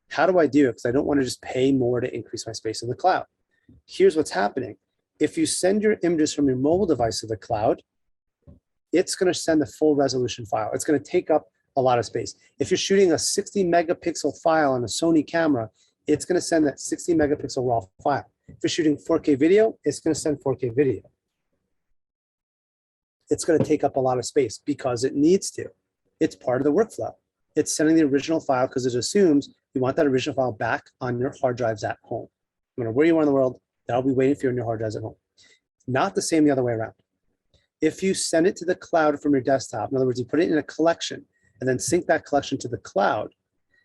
How do I do it? Because I don't want to just pay more to increase my space in the cloud. Here's what's happening. If you send your images from your mobile device to the cloud, it's going to send the full resolution file. It's going to take up a lot of space. If you're shooting a 60 megapixel file on a Sony camera, it's going to send that 60 megapixel raw file. If you're shooting 4K video, it's going to send 4K video. It's going to take up a lot of space because it needs to. It's part of the workflow. It's sending the original file because it assumes you want that original file back on your hard drives at home. No matter where you are in the world, that'll be waiting for you on your hard drives at home. Not the same the other way around. If you send it to the cloud from your desktop, in other words, you put it in a collection and then sync that collection to the cloud,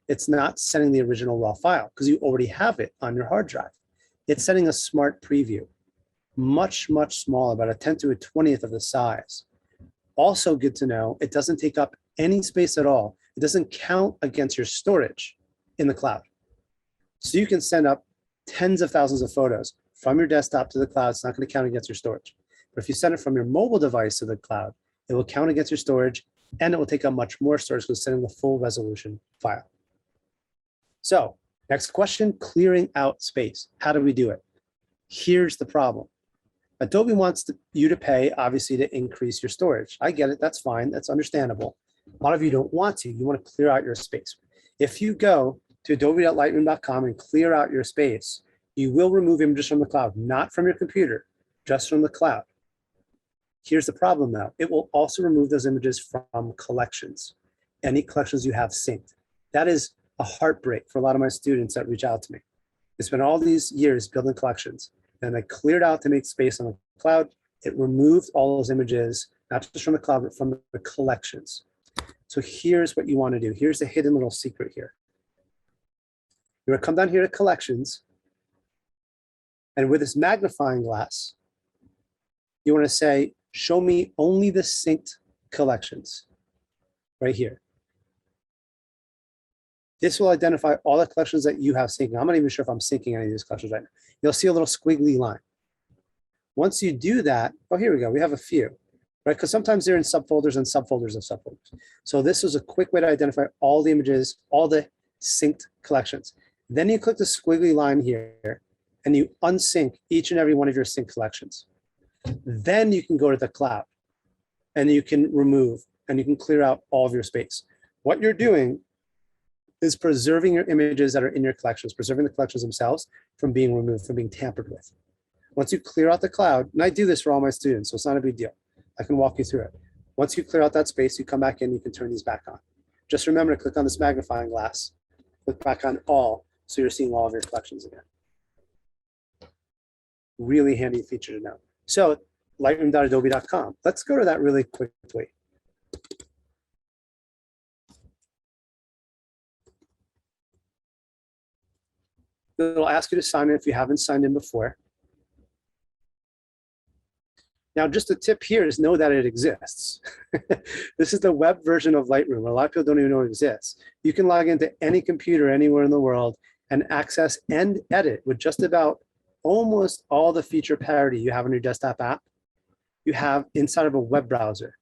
it's not sending the original raw file because you already have it on your hard drive. It's sending a smart preview, much, much smaller, about a 10 to a 20th of the size. Also good to know, it doesn't take up any space at all. It doesn't count against your storage in the cloud. So you can send up tens of thousands of photos from your desktop to the cloud. It's not going to count against your storage. But if you send it from your mobile device to the cloud, it will count against your storage and it will take up much more storage because it's sending the full resolution file. So next question, clearing out space. How do we do it? Here's the problem. Adobe wants you to pay, obviously, to increase your storage. I get it. That's fine. That's understandable. A lot of you don't want to. You want to clear out your space. If you go to adobe.lightroom.com and clear out your space, you will remove images from the cloud, not from your computer, just from the cloud. Here's the problem now. It will also remove those images from collections, any collections you have synced. That is a heartbreak for a lot of my students that reach out to me. They spent all these years building collections, and they cleared out to make space on the cloud. It removed all those images, not just from the cloud, but from the collections. So here's what you want to do. Here's the hidden little secret here. You're going to come down here to collections, and with this magnifying glass, you want to say, show me only the synced collections right here. This will identify all the collections that you have syncing. I'm not even sure if I'm syncing any of these collections right now. You'll see a little squiggly line. Once you do that, oh, here we go. We have a few, right? Because sometimes they're in subfolders and subfolders of subfolders. So this is a quick way to identify all the images, all the synced collections. Then you click the squiggly line here and you unsync each and every one of your sync collections. Then you can go to the cloud and you can remove and you can clear out all of your space. What you're doing is preserving your images that are in your collections, preserving the collections themselves from being removed, from being tampered with. Once you clear out the cloud, and I do this for all my students, so it's not a big deal. I can walk you through it. Once you clear out that space, you come back in, you can turn these back on. Just remember to click on this magnifying glass, click back on all, so you're seeing all of your collections again. Really handy feature to know. So lightroom.adobe.com. Let's go to that really quickly. It'll ask you to sign in if you haven't signed in before. Now, just a tip here is know that it exists. This is the web version of Lightroom. A lot of people don't even know it exists. You can log into any computer anywhere in the world and access and edit with just about almost all the feature parity you have on your desktop app. You have inside of a web browser,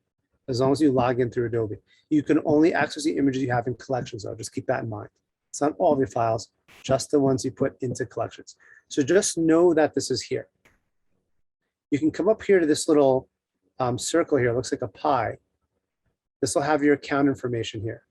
as long as you log in through Adobe. You can only access the images you have in collections, though. Just keep that in mind. It's not all of your files, just the ones you put into collections. So just know that this is here. You can come up here to this little circle here. It looks like a pie. This will have your account information here.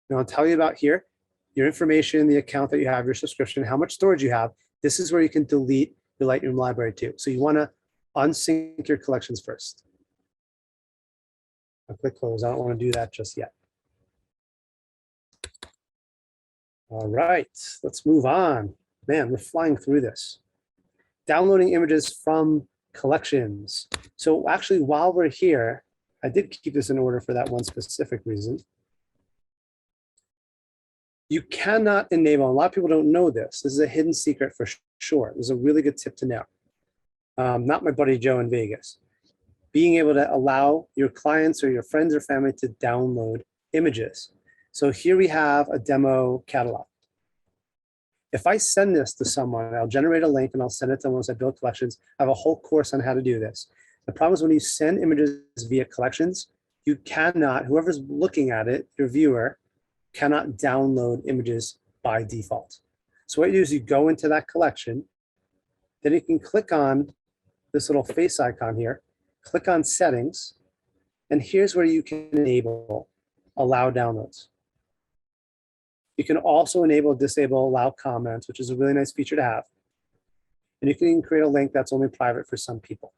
Now I'll tell you about here, your information, the account that you have, your subscription, how much storage you have. This is where you can delete your Lightroom library too. So you want to unsync your collections first. I'll click close. I don't want to do that just yet. All right, let's move on. Man, we're flying through this. Downloading images from collections. So actually, while we're here, I did keep this in order for that one specific reason. You cannot enable, a lot of people don't know this. This is a hidden secret for sure. This is a really good tip to know. Not my buddy Joe in Vegas. Being able to allow your clients or your friends or family to download images. So here we have a demo catalog. If I send this to someone, I'll generate a link and I'll send it to them once I build collections. I have a whole course on how to do this. The problem is when you send images via collections, you cannot, whoever's looking at it, your viewer, cannot download images by default. So what you do is you go into that collection, then you can click on this little face icon here, click on settings, and here's where you can enable allow downloads. You can also enable, disable, allow comments, which is a really nice feature to have. And you can create a link that's only private for some people.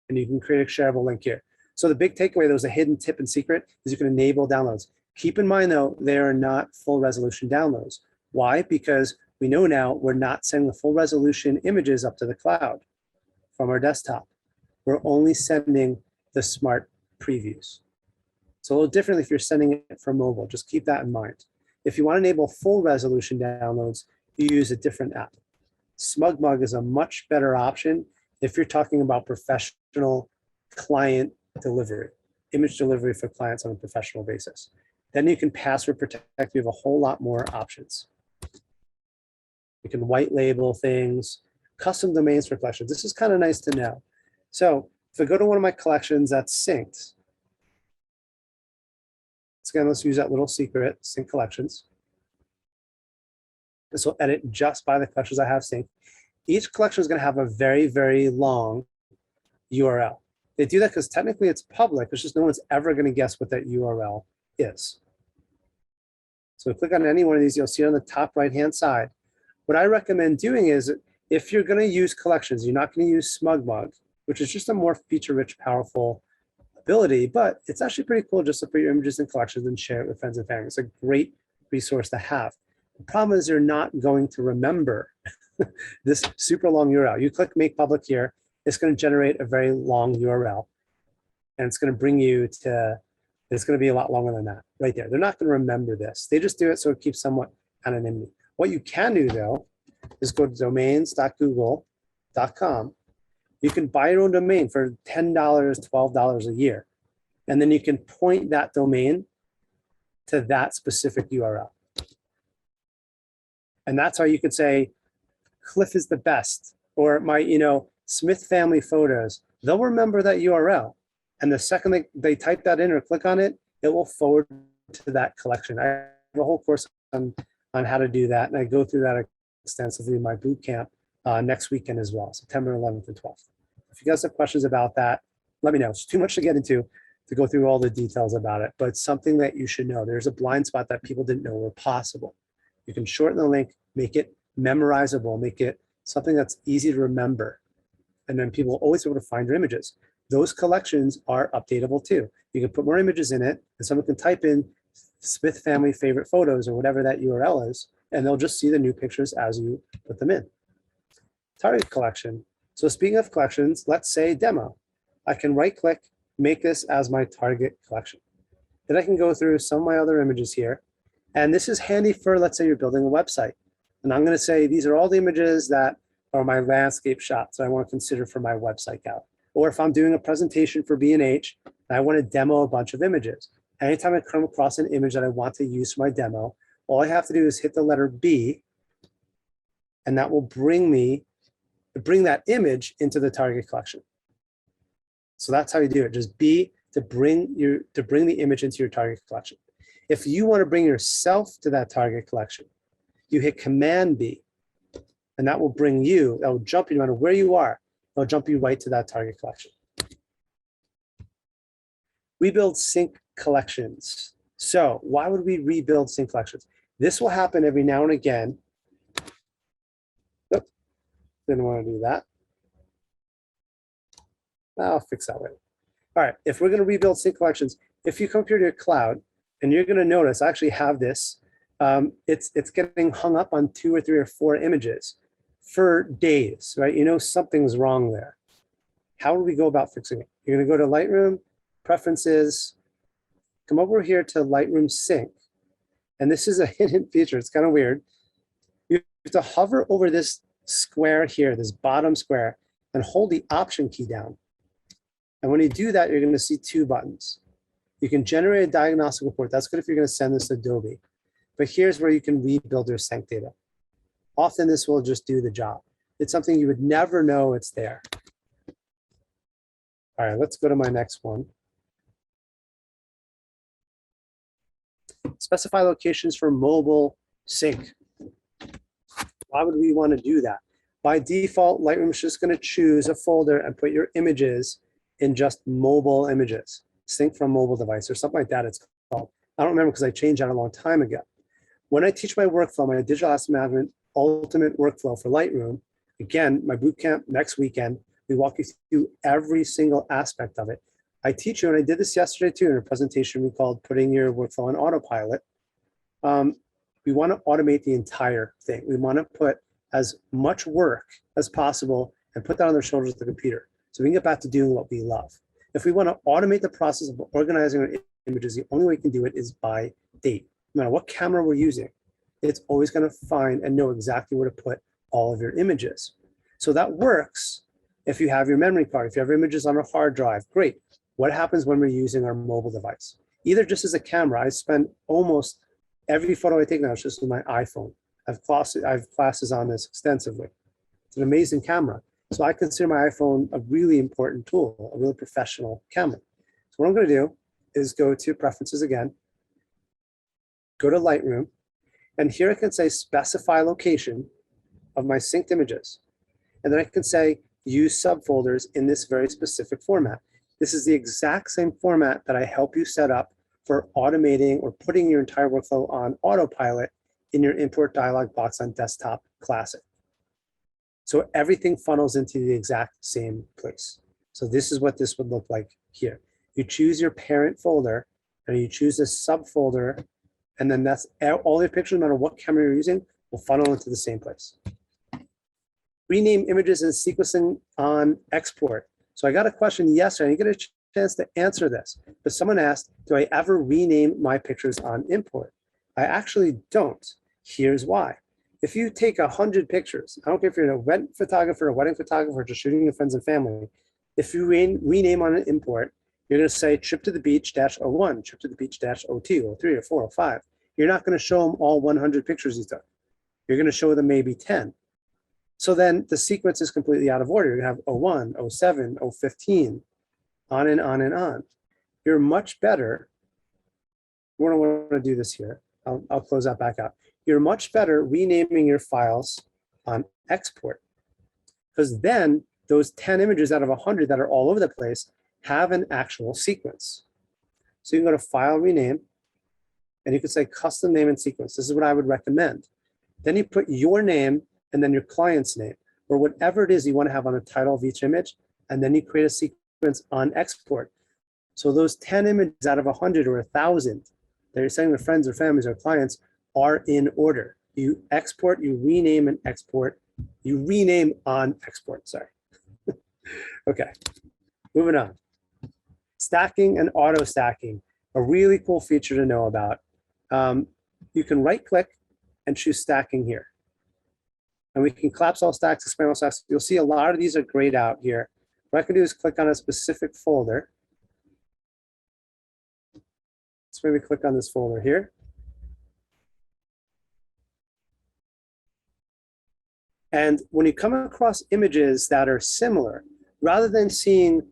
And you can create a shareable link here. So the big takeaway, there's a hidden tip and secret, is you can enable downloads. Keep in mind though, they are not full resolution downloads. Why? Because we know now we're not sending the full resolution images up to the cloud from our desktop. We're only sending the smart previews. It's a little different if you're sending it from mobile. Just keep that in mind. If you want to enable full resolution downloads, you use a different app. SmugMug is a much better option if you're talking about professional client delivery, image delivery for clients on a professional basis. Then you can password protect. You have a whole lot more options. You can white label things, custom domains for collections. This is kind of nice to know. So if I go to one of my collections that's synced, again, let's use that little secret, sync collections. This will edit just by the collections I have synced. Each collection is going to have a very, very long URL. They do that because technically it's public. It's just no one's ever going to guess what that URL is. So click on any one of these, you'll see it on the top right-hand side. What I recommend doing is if you're going to use collections, you're not going to use SmugMug, which is just a more feature-rich, powerful ability, but it's actually pretty cool just to put your images in collections and share it with friends and family. It's a great resource to have. The problem is you're not going to remember this super long URL. You click make public here, it's going to generate a very long URL, and it's going to bring you to, it's going to be a lot longer than that right there. They're not going to remember this. They just do it so it keeps somewhat anonymity. What you can do though is go to domains.google.com. You can buy your own domain for $10, $12 a year. And then you can point that domain to that specific URL. And that's how you could say, Cliff is the best, or my, Smith family photos. They'll remember that URL. And the second they type that in or click on it, it will forward to that collection. I have a whole course on how to do that. And I go through that extensively in my boot camp next weekend as well, September 11th and 12th. If you guys have questions about that, let me know. It's too much to get into to go through all the details about it, but it's something that you should know. There's a blind spot that people didn't know were possible. You can shorten the link, make it memorizable, make it something that's easy to remember. And then people will always be able to find your images. Those collections are updatable too. You can put more images in it, and someone can type in Smith family favorite photos or whatever that URL is, and they'll just see the new pictures as you put them in. Target collection. So speaking of collections, let's say demo. I can right click, make this as my target collection. Then I can go through some of my other images here. And this is handy for, let's say you're building a website. And I'm going to say, these are all the images that are my landscape shots I want to consider for my website gallery. Or if I'm doing a presentation for B&H, and I want to demo a bunch of images. Anytime I come across an image that I want to use for my demo, all I have to do is hit the letter B, and that will bring that image into the target collection. So that's how you do it. Just B to bring the image into your target collection. If you want to bring yourself to that target collection, you hit Command B, and that will bring you, that will jump you no matter where you are, it'll jump you right to that target collection. Rebuild sync collections. So why would we rebuild sync collections? This will happen every now and again. Oops, didn't want to do that. I'll fix that later. All right, if we're going to rebuild sync collections, if you come up here to your cloud, and you're going to notice, I actually have this, it's getting hung up on 2 or 3 or 4 images for days, right? You know something's wrong there. How do we go about fixing it? You're going to go to Lightroom, Preferences, come over here to Lightroom Sync. And this is a hidden feature. It's kind of weird. You have to hover over this square here, this bottom square, and hold the Option key down. And when you do that, you're going to see 2 buttons. You can generate a diagnostic report. That's good if you're going to send this to Adobe. But here's where you can rebuild your sync data. Often this will just do the job. It's something you would never know it's there. All right, let's go to my next one. Specify locations for mobile sync. Why would we want to do that? By default, Lightroom is just going to choose a folder and put your images in just mobile images. Sync from mobile device or something like that it's called. I don't remember because I changed that a long time ago. When I teach my workflow, my digital asset management ultimate workflow for Lightroom, again, my bootcamp next weekend, we walk you through every single aspect of it. I teach you, and I did this yesterday too in a presentation we called Putting Your Workflow on Autopilot. We want to automate the entire thing. We want to put as much work as possible and put that on the shoulders of the computer so we can get back to doing what we love. If we want to automate the process of organizing our images, the only way we can do it is by date. No matter what camera we're using, it's always going to find and know exactly where to put all of your images. So that works if you have your memory card, if you have images on a hard drive, great. What happens when we're using our mobile device? Either just as a camera, I spend almost every photo I take now is just with my iPhone. I have classes on this extensively. It's an amazing camera. So I consider my iPhone a really important tool, a really professional camera. So what I'm going to do is go to Preferences again, go to Lightroom, And here I can say specify location of my synced images. And then I can say use subfolders in this very specific format. This is the exact same format that I help you set up for automating or putting your entire workflow on autopilot in your import dialog box on Desktop Classic. So everything funnels into the exact same place. So this is what this would look like here. You choose your parent folder and you choose this subfolder, and then that's all your pictures, no matter what camera you're using, will funnel into the same place. Rename images and sequencing on export. So I got a question yesterday, I didn't get a chance to answer this, but someone asked, do I ever rename my pictures on import? I actually don't. Here's why. If you take 100 pictures, I don't care if you're an event photographer, a wedding photographer, or just shooting with friends and family, if you rename on an import, you're going to say trip to the beach -01, trip to the beach -02, 03, 04, 05. You're not going to show them all 100 pictures you took. You're going to show them maybe 10. So then the sequence is completely out of order. You're going to have 01, 07, 015, on and on and on. You're much better. We're going to want to do this here. I'll close that back out. You're much better renaming your files on export, because then those 10 images out of 100 that are all over the place have an actual sequence. So you can go to File, Rename, and you can say Custom Name and Sequence. This is what I would recommend. Then you put your name and then your client's name, or whatever it is you want to have on the title of each image, and then you create a sequence on export. So those 10 images out of 100 or 1,000 that you're sending to friends or families or clients are in order. You export, you rename and export, you rename on export, sorry. Okay, moving on. Stacking and auto stacking, a really cool feature to know about. You can right click and choose stacking here. And we can collapse all stacks, expand all stacks. You'll see a lot of these are grayed out here. What I can do is click on a specific folder. Let's maybe click on this folder here. And when you come across images that are similar, rather than seeing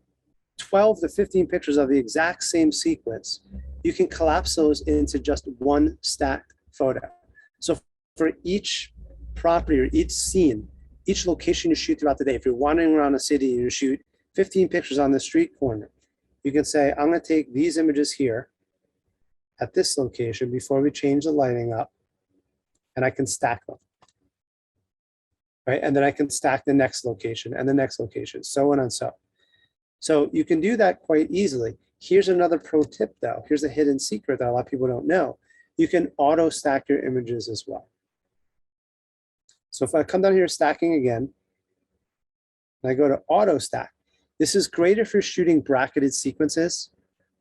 12 to 15 pictures of the exact same sequence, you can collapse those into just one stacked photo. So for each property or each scene, each location you shoot throughout the day, if you're wandering around a city and you shoot 15 pictures on the street corner, you can say, I'm going to take these images here at this location before we change the lighting up, and I can stack them. Right? And then I can stack the next location and the next location, so on and so. So you can do that quite easily. Here's another pro tip though. Here's a hidden secret that a lot of people don't know. You can auto stack your images as well. So if I come down here stacking again, and I go to auto stack, this is great if you're shooting bracketed sequences,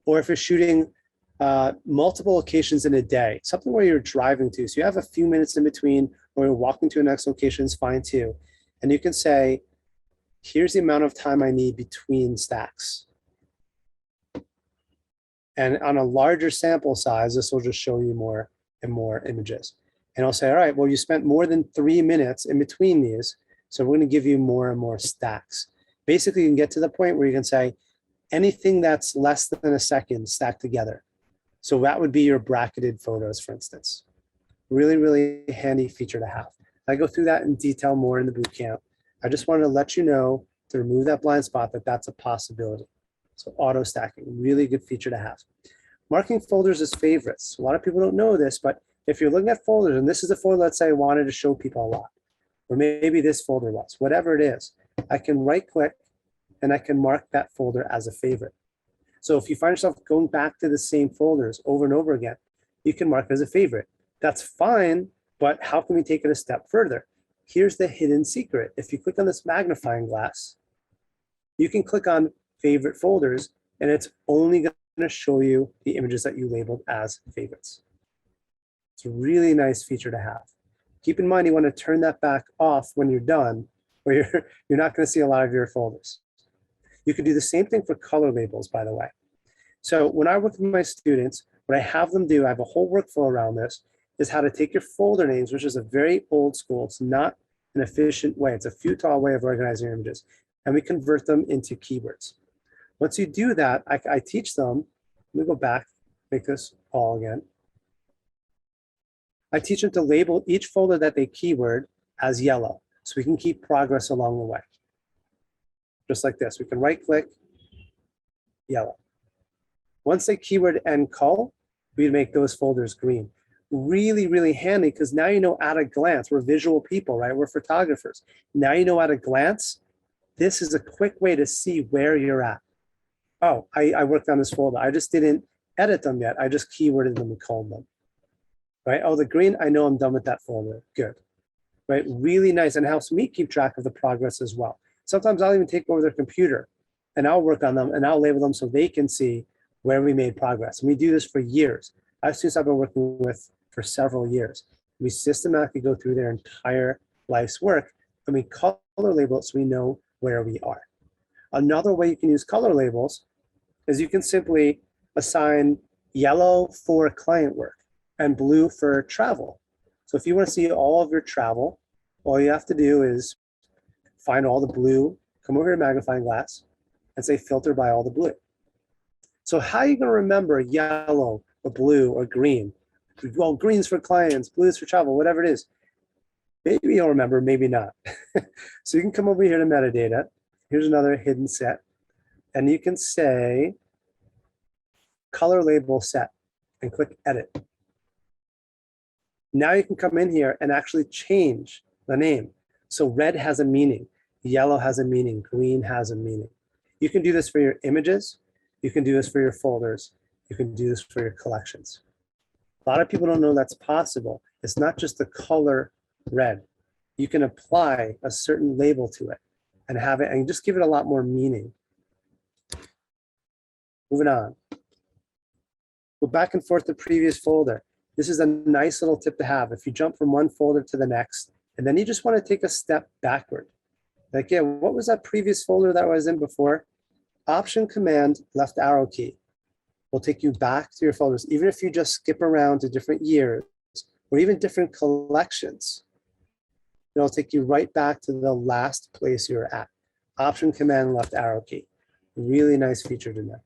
or if you're shooting multiple locations in a day, something where you're driving to. So you have a few minutes in between, or you're walking to a next location is fine too. And you can say, here's the amount of time I need between stacks. And on a larger sample size, this will just show you more and more images. And I'll say, all right, well, you spent more than 3 minutes in between these, so we're going to give you more and more stacks. Basically, you can get to the point where you can say anything that's less than a second stacked together. So that would be your bracketed photos, for instance. Really, really handy feature to have. I go through that in detail more in the bootcamp. I just wanted to let you know, to remove that blind spot, that that's a possibility. So auto stacking, really good feature to have. Marking folders as favorites. A lot of people don't know this, but if you're looking at folders, and this is the folder, let's say I wanted to show people a lot, or maybe this folder was, whatever it is, I can right click and I can mark that folder as a favorite. So if you find yourself going back to the same folders over and over again, you can mark it as a favorite. That's fine, but how can we take it a step further? Here's the hidden secret. If you click on this magnifying glass, you can click on favorite folders, and it's only going to show you the images that you labeled as favorites. It's a really nice feature to have. Keep in mind, you want to turn that back off when you're done, or you're not going to see a lot of your folders. You can do the same thing for color labels, by the way. So when I work with my students, what I have them do, I have a whole workflow around this, is how to take your folder names, which is a very old school, it's not an efficient way, it's a futile way of organizing your images, and we convert them into keywords. Once you do that, I teach them, let me go back, make this all again. I teach them to label each folder that they keyword as yellow, so we can keep progress along the way. Just like this, we can right click, yellow. Once they keyword and cull, we make those folders green. Really, really handy, because now you know at a glance, we're visual people, right? We're photographers. Now you know at a glance, this is a quick way to see where you're at. Oh, I worked on this folder. I just didn't edit them yet. I just keyworded them and culled them, right? Oh, the green, I know I'm done with that folder. Good, right? Really nice, and helps me keep track of the progress as well. Sometimes I'll even take over their computer and I'll work on them and I'll label them so they can see where we made progress. And we do this for years. I have students I've been working with for several years. We systematically go through their entire life's work and we color label it so we know where we are. Another way you can use color labels is you can simply assign yellow for client work and blue for travel. So if you want to see all of your travel, all you have to do is find all the blue, come over here to magnifying glass, and say filter by all the blue. So how are you going to remember yellow or blue or green? Well, green's for clients, blue's for travel, whatever it is. Maybe you'll remember, maybe not. So you can come over here to metadata. Here's another hidden set. And you can say color label set and click edit. Now you can come in here and actually change the name. So red has a meaning, yellow has a meaning, green has a meaning. You can do this for your images. You can do this for your folders. You can do this for your collections. A lot of people don't know that's possible. It's not just the color red. You can apply a certain label to it and have it and just give it a lot more meaning. Moving on. Go back and forth to previous folder. This is a nice little tip to have. If you jump from one folder to the next, and then you just want to take a step backward. Like, yeah, what was that previous folder that I was in before? Option Command left arrow key will take you back to your folders, even if you just skip around to different years or even different collections. It'll take you right back to the last place you're at. Option Command left arrow key. Really nice feature to know.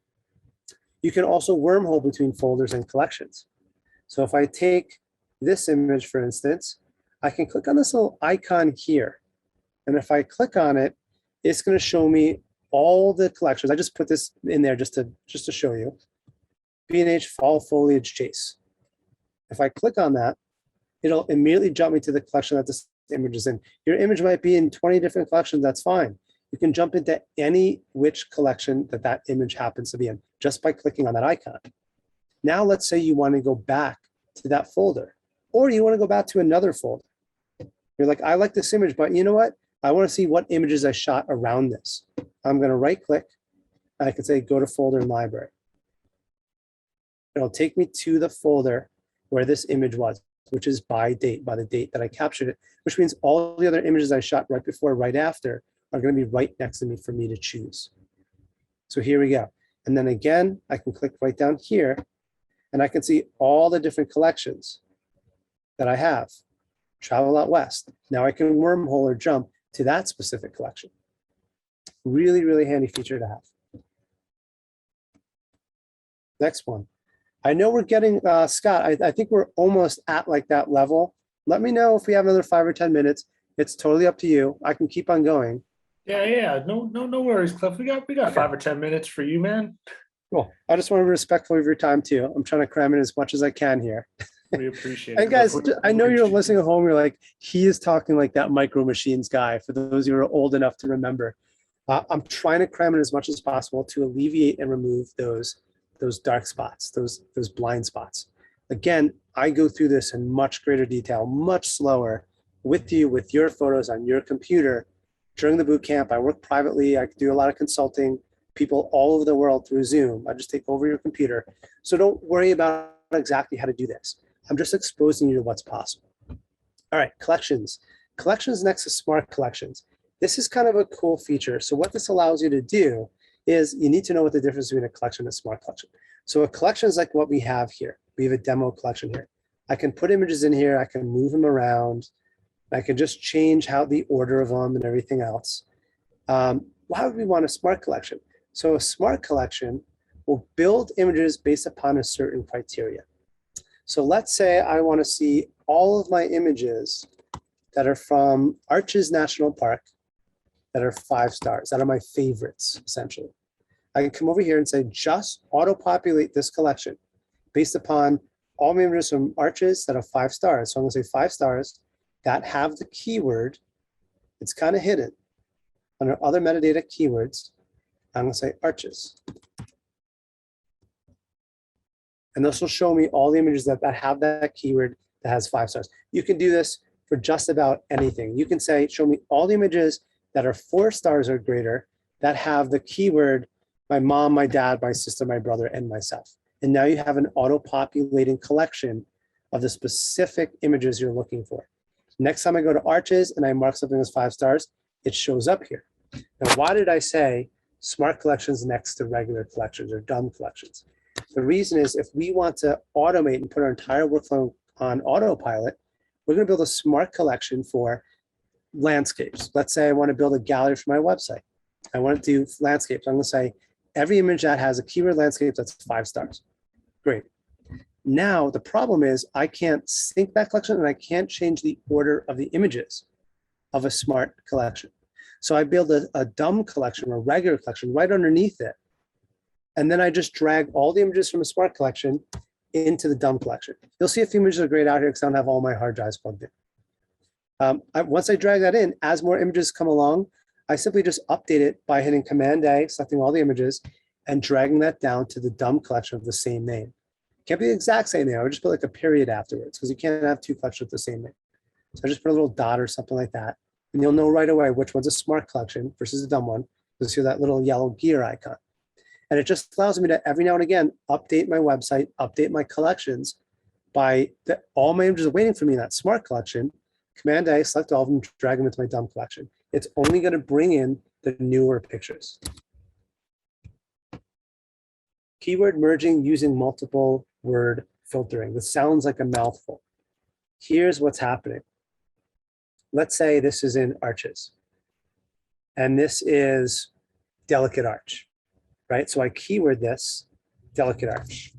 You can also wormhole between folders and collections. So if I take this image, for instance, I can click on this little icon here. And if I click on it, it's going to show me all the collections. I just put this in there just to show you. B&H Fall Foliage Chase. If I click on that, it'll immediately jump me to the collection that this image is in. Your image might be in 20 different collections, that's fine. You can jump into any which collection that that image happens to be in just by clicking on that icon. Now let's say you want to go back to that folder, or you want to go back to another folder. You're like, I like this image, but you know what? I want to see what images I shot around this. I'm going to right click. I can say go to folder and library. It'll take me to the folder where this image was, which is by date, by the date that I captured it, which means all the other images I shot right before, right after are going to be right next to me for me to choose. So here we go. And then again, I can click right down here and I can see all the different collections that I have. Travel Out West. Now I can wormhole or jump to that specific collection. Really, really handy feature to have. Next one. I know we're getting, Scott, I think we're almost at like that level. Let me know if we have another 5 or 10 minutes. It's totally up to you. I can keep on going. Yeah. No worries, Cliff. We got okay. 5 or 10 minutes for you, man. Cool. I just want to be respectful of your time too. I'm trying to cram in as much as I can here. We appreciate it. And guys, I know you're listening at home. You're like, he is talking like that Micro Machines guy. For those who are old enough to remember, I'm trying to cram in as much as possible to alleviate and remove those dark spots, those blind spots. Again, I go through this in much greater detail, much slower with you, with your photos on your computer. During the boot camp, I work privately. I do a lot of consulting, people all over the world through Zoom. I just take over your computer. So don't worry about exactly how to do this. I'm just exposing you to what's possible. All right, collections. Collections next to smart collections. This is kind of a cool feature. So what this allows you to do is you need to know what the difference between a collection and a smart collection. So a collection is like what we have here. We have a demo collection here. I can put images in here. I can move them around. I can just change how the order of them and everything else. Why would we want a smart collection? So a smart collection will build images based upon a certain criteria. So let's say I want to see all of my images that are from Arches National Park that are 5 stars, that are my favorites, essentially. I can come over here and say, just auto-populate this collection based upon all my images from Arches that are 5 stars. So I'm gonna say 5 stars that have the keyword, it's kind of hidden under other metadata keywords. I'm gonna say Arches. And this will show me all the images that have that keyword that has 5 stars. You can do this for just about anything. You can say, show me all the images that are 4 stars or greater that have the keyword my mom, my dad, my sister, my brother, and myself. And now you have an auto-populating collection of the specific images you're looking for. Next time I go to Arches and I mark something as 5 stars, it shows up here. Now, why did I say smart collections next to regular collections or dumb collections? The reason is if we want to automate and put our entire workflow on autopilot, we're going to build a smart collection for landscapes. Let's say I want to build a gallery for my website. I want to do landscapes. I'm going to say every image that has a keyword landscape, that's 5 stars. Great. Now, the problem is I can't sync that collection and I can't change the order of the images of a smart collection. So I build a dumb collection or a regular collection right underneath it. And then I just drag all the images from a smart collection into the dumb collection. You'll see a few images are grayed out here because I don't have all my hard drives plugged in. Once I drag that in, as more images come along, I simply just update it by hitting Command A, selecting all the images, and dragging that down to the dumb collection of the same name. Can't be the exact same name. I would just put like a period afterwards because you can't have 2 collections with the same name. So I just put a little dot or something like that. And you'll know right away which one's a smart collection versus a dumb one. You'll see that little yellow gear icon. And it just allows me to, every now and again, update my website, update my collections by all my images are waiting for me in that smart collection. Command A, select all of them, drag them into my dumb collection. It's only going to bring in the newer pictures. Keyword merging using multiple word filtering. This sounds like a mouthful. Here's what's happening. Let's say this is in Arches. And this is delicate arch, right? So I keyword this delicate arch.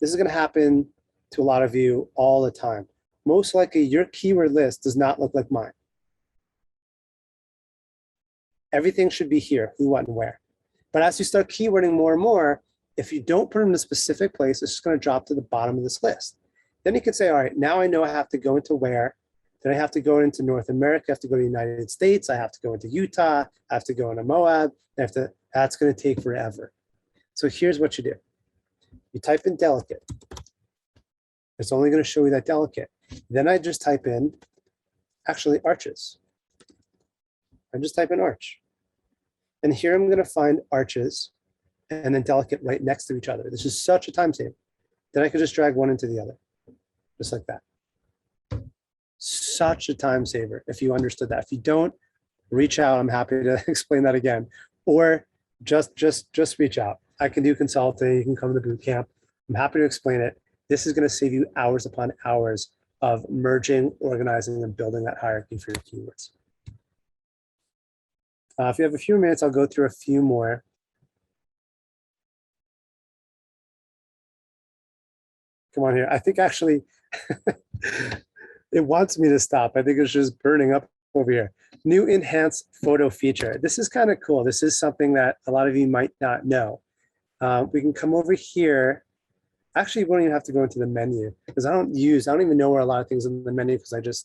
This is going to happen to a lot of you all the time. Most likely your keyword list does not look like mine. Everything should be here, who, what, and where. But as you start keywording more and more, if you don't put them in a specific place, it's just going to drop to the bottom of this list. Then you can say, all right, now I know I have to go into where. Then I have to go into North America. I have to go to the United States. I have to go into Utah. I have to go into Moab. That's going to take forever. So here's what you do. You type in delicate. It's only going to show you that delicate. Then I just type in, actually, Arches. I just type in arch. And here I'm going to find Arches and then delicate right next to each other. This is such a time saver. Then I could just drag one into the other, just like that. Such a time saver if you understood that. If you don't, reach out. I'm happy to explain that again. Or just reach out. I can do consulting. You can come to the boot camp. I'm happy to explain it. This is going to save you hours upon hours of merging, organizing, and building that hierarchy for your keywords. If you have a few minutes, I'll go through a few more. Come on here. I think actually it wants me to stop. I think it's just burning up over here. New enhanced photo feature. This is kind of cool. This is something that a lot of you might not know. We can come over here. Actually, we don't even have to go into the menu because I don't even know where a lot of things in the menu because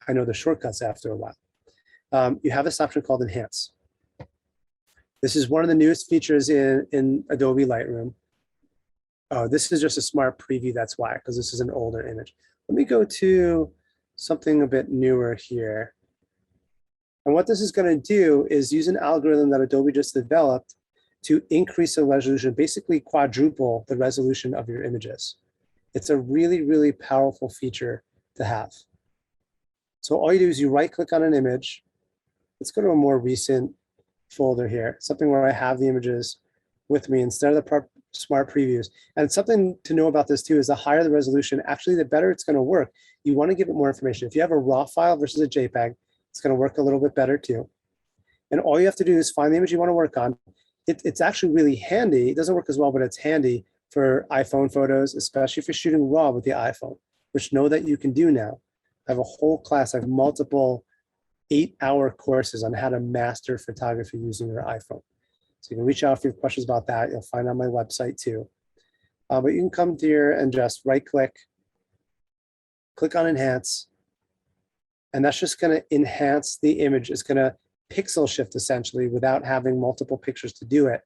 I know the shortcuts after a while. You have this option called Enhance. This is one of the newest features in Adobe Lightroom. Oh, this is just a smart preview, that's why, because this is an older image. Let me go to something a bit newer here. And what this is going to do is use an algorithm that Adobe just developed to increase the resolution, basically quadruple the resolution of your images. It's a really, really powerful feature to have. So all you do is you right-click on an image. Let's go to a more recent folder here, something where I have the images with me instead of the smart previews. And something to know about this too is the higher the resolution, actually the better it's going to work. You want to give it more information. If you have a raw file versus a JPEG, it's going to work a little bit better too. And all you have to do is find the image you want to work on, it's actually really handy. It doesn't work as well, but it's handy for iPhone photos, especially if you're shooting RAW with the iPhone, which know that you can do now. I have a whole class, I have multiple 8-hour courses on how to master photography using your iPhone. So you can reach out if you have questions about that. You'll find on my website too. But you can come here and just right click on enhance, and that's just going to enhance the image. It's going to pixel shift essentially without having multiple pictures to do it,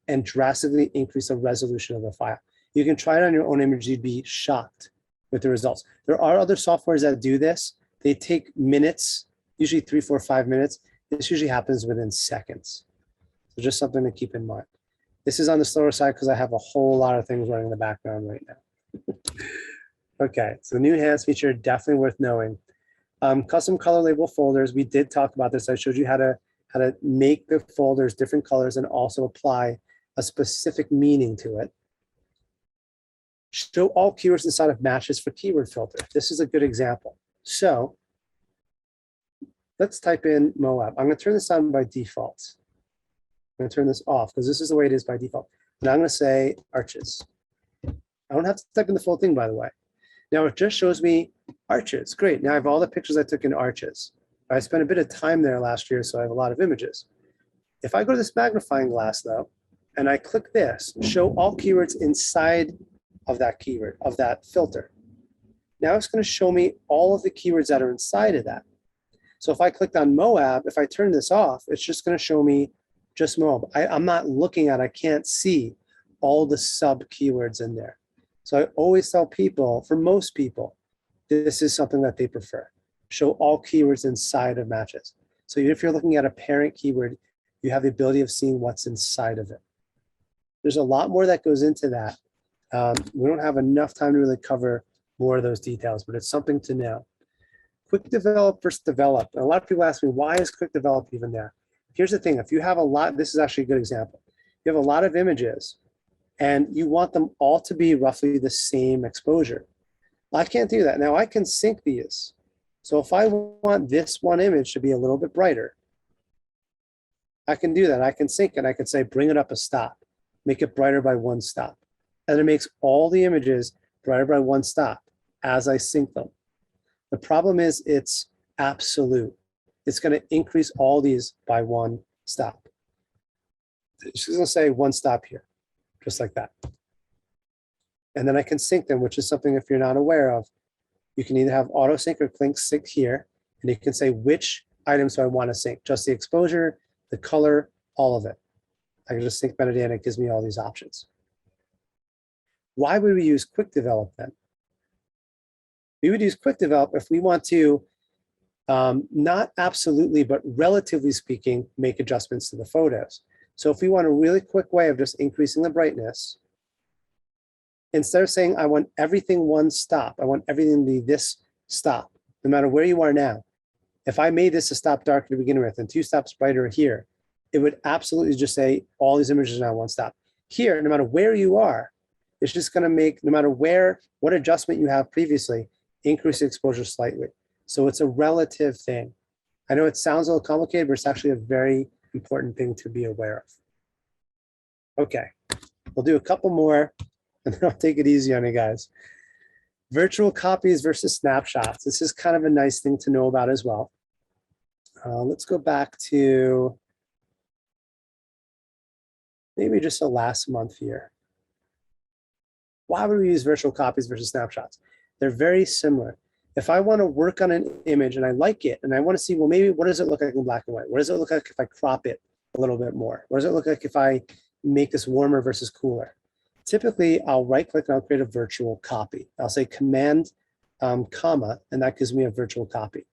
and drastically increase the resolution of the file. You can try it on your own image. You'd be shocked with the results. There are other softwares that do this. They take minutes, usually 3, 4, 5 minutes. This usually happens within seconds. So just something to keep in mind. This is on the slower side because I have a whole lot of things running in the background right now. Okay, so the new enhance feature, definitely worth knowing. Custom color label folders, we did talk about this. I showed you how to make the folders different colors and also apply a specific meaning to it. Show all keywords inside of matches for keyword filter. This is a good example. So let's type in Moab. I'm going to turn this on by default. I'm going to turn this off because this is the way it is by default. And I'm going to say arches. I don't have to type in the full thing, by the way. Now it just shows me arches. Great. Now I have all the pictures I took in arches. I spent a bit of time there last year, so I have a lot of images. If I go to this magnifying glass though, and I click this, show all keywords inside of that keyword, of that filter. Now it's going to show me all of the keywords that are inside of that. So if I clicked on Moab, if I turn this off, it's just going to show me just Moab. I'm not looking at, I can't see all the sub keywords in there. So I always tell people, for most people, this is something that they prefer. Show all keywords inside of matches. So if you're looking at a parent keyword, you have the ability of seeing what's inside of it. There's a lot more that goes into that. We don't have enough time to really cover more of those details, but it's something to know. Quick develop versus develop. And a lot of people ask me, why is quick develop even there? Here's the thing, if you have a lot, this is actually a good example. You have a lot of images and you want them all to be roughly the same exposure. I can't do that. Now I can sync these. So if I want this one image to be a little bit brighter, I can do that. I can sync it. I can say, bring it up a stop, make it brighter by 1 stop. And it makes all the images brighter by 1 stop as I sync them. The problem is it's absolute. It's going to increase all these by 1 stop. It's going to say 1 stop here, just like that. And then I can sync them, which is something if you're not aware of, you can either have auto sync or Cleaing sync here, and you can say which items do I want to sync, just the exposure, the color, all of it. I can just sync metadata and it gives me all these options. Why would we use quick develop then? We would use quick develop if we want to, not absolutely, but relatively speaking, make adjustments to the photos. So if we want a really quick way of just increasing the brightness, instead of saying, I want everything 1 stop, I want everything to be this stop, no matter where you are now. If I made this a stop darker to begin with and 2 stops brighter here, it would absolutely just say all these images are now 1 stop. Here, no matter where you are, it's just gonna make, no matter what adjustment you have previously, increase the exposure slightly. So it's a relative thing. I know it sounds a little complicated, but it's actually a very important thing to be aware of. Okay, we'll do a couple more and then I'll take it easy on you guys. Virtual copies versus snapshots. This is kind of a nice thing to know about as well. Let's go back to maybe just the last month here. Why would we use virtual copies versus snapshots? They're very similar. If I want to work on an image and I like it and I want to see, well, maybe what does it look like in black and white? What does it look like if I crop it a little bit more? What does it look like if I make this warmer versus cooler? Typically, I'll right click and I'll create a virtual copy. I'll say command comma, and that gives me a virtual copy.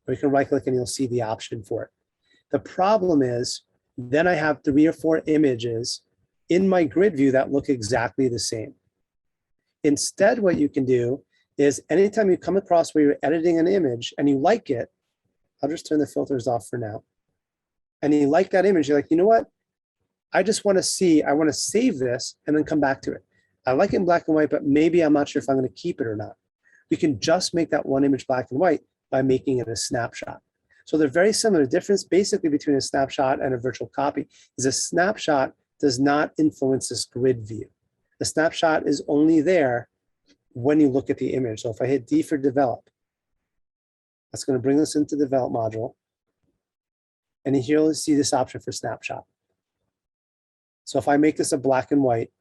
Or you can right click and you'll see the option for it. The problem is then I have 3 or 4 images in my grid view that look exactly the same. Instead, what you can do is anytime you come across where you're editing an image and you like it, I'll just turn the filters off for now. And you like that image, you're like, you know what? I just want to see, I want to save this and then come back to it. I like it in black and white, but maybe I'm not sure if I'm going to keep it or not. We can just make that one image black and white by making it a snapshot. So they're very similar. The difference basically between a snapshot and a virtual copy is a snapshot does not influence this grid view. The snapshot is only there when you look at the image. So if I hit D for develop, that's going to bring this into the develop module. And here you'll see this option for snapshot. So if I make this a black and white,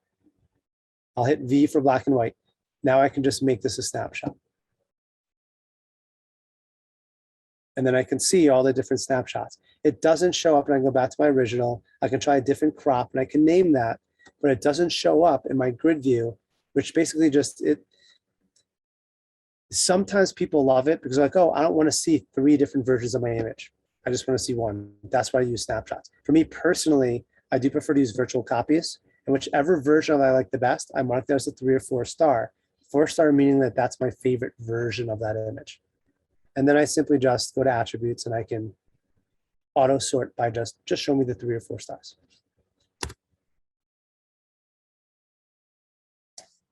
I'll hit V for black and white. Now I can just make this a snapshot. And then I can see all the different snapshots. It doesn't show up, and I can go back to my original. I can try a different crop, and I can name that, but it doesn't show up in my grid view, which basically just, sometimes people love it because they're like, oh, I don't want to see 3 different versions of my image. I just want to see one. That's why I use snapshots. For me personally, I do prefer to use virtual copies, and whichever version I like the best, I mark that as a 3 or 4 star. 4 star meaning that that's my favorite version of that image. And then I simply just go to attributes and I can auto sort by just show me the 3 or 4 stars.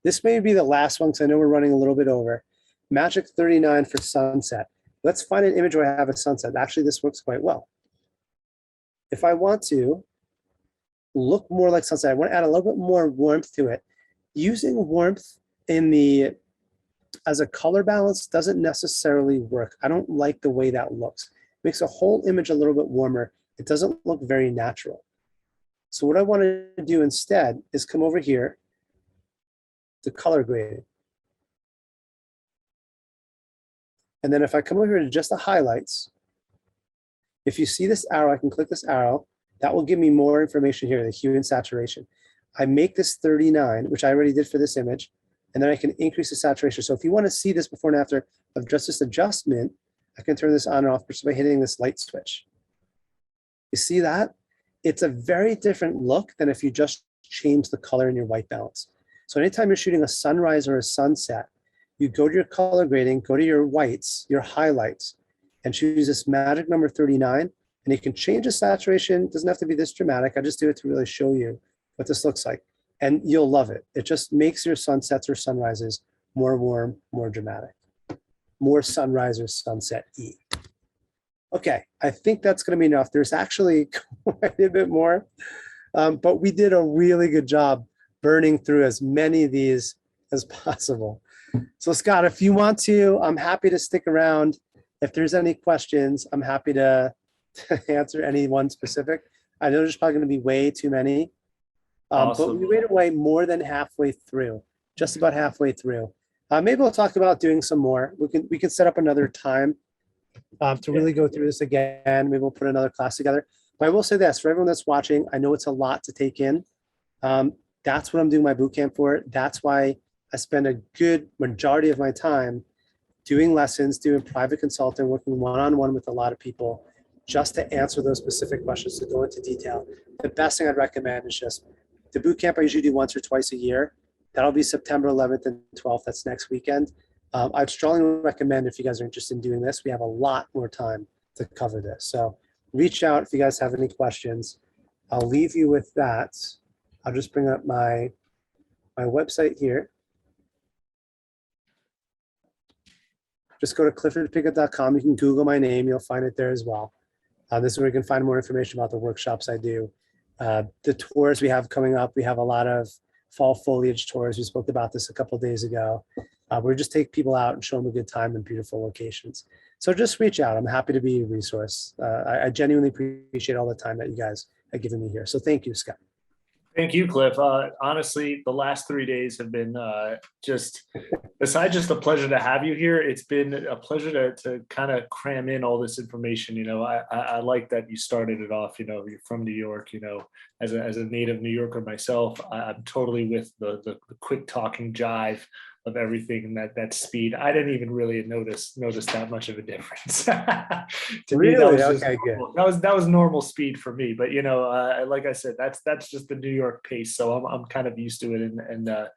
This may be the last one because I know we're running a little bit over. Magic 39 for sunset. Let's find an image where I have a sunset. Actually, this works quite well. If I want to look more like sunset, I want to add a little bit more warmth to it. Using warmth as a color balance doesn't necessarily work. I don't like the way that looks. It makes a whole image a little bit warmer. It doesn't look very natural. So what I want to do instead is come over here to color grading. And then if I come over here to just the highlights, if you see this arrow, I can click this arrow. That will give me more information here, the hue and saturation. I make this 39, which I already did for this image, and then I can increase the saturation. So if you want to see this before and after of just this adjustment, I can turn this on and off just by hitting this light switch. You see that? It's a very different look than if you just change the color in your white balance. So anytime you're shooting a sunrise or a sunset, you go to your color grading, go to your whites, your highlights, and choose this magic number 39, and you can change the saturation. It doesn't have to be this dramatic. I just do it to really show you what this looks like. And you'll love it. It just makes your sunsets or sunrises more warm, more dramatic. More sunrise or sunset-y. Okay, I think that's gonna be enough. There's actually quite a bit more, but we did a really good job burning through as many of these as possible. So Scott, if you want to, I'm happy to stick around. If there's any questions, I'm happy to answer any one specific. I know there's probably gonna be way too many. But we made away more than halfway through, just about halfway through. Maybe we'll talk about doing some more. We can set up another time to really go through this again. Maybe we'll put another class together. But I will say this, for everyone that's watching, I know it's a lot to take in. That's what I'm doing my bootcamp for. That's why I spend a good majority of my time doing lessons, doing private consulting, working one-on-one with a lot of people just to answer those specific questions, to go into detail. The best thing I'd recommend is just the bootcamp I usually do once or twice a year. That'll be September 11th and 12th. That's next weekend. I'd strongly recommend if you guys are interested in doing this. We have a lot more time to cover this. So reach out if you guys have any questions. I'll leave you with that. I'll just bring up my website here. Just go to cliffordpickett.com. You can Google my name. You'll find it there as well. This is where you can find more information about the workshops I do. The tours we have coming up, we have a lot of fall foliage tours. We spoke about this a couple of days ago. We just take people out and show them a good time in beautiful locations. So just reach out. I'm happy to be a resource. I genuinely appreciate all the time that you guys have given me here. So thank you, Scott. Thank you, Cliff. Honestly, the last 3 days have been just, besides just a pleasure to have you here, it's been a pleasure to kind of cram in all this information. You know, I like that you started it off, you know, you're from New York, you know, as a native New Yorker myself, I'm totally with the quick talking jive of everything and that speed. I didn't even really notice that much of a difference. To really? me, that was okay, good. That was normal speed for me. But you know, like I said, that's just the New York pace. So I'm kind of used to it. And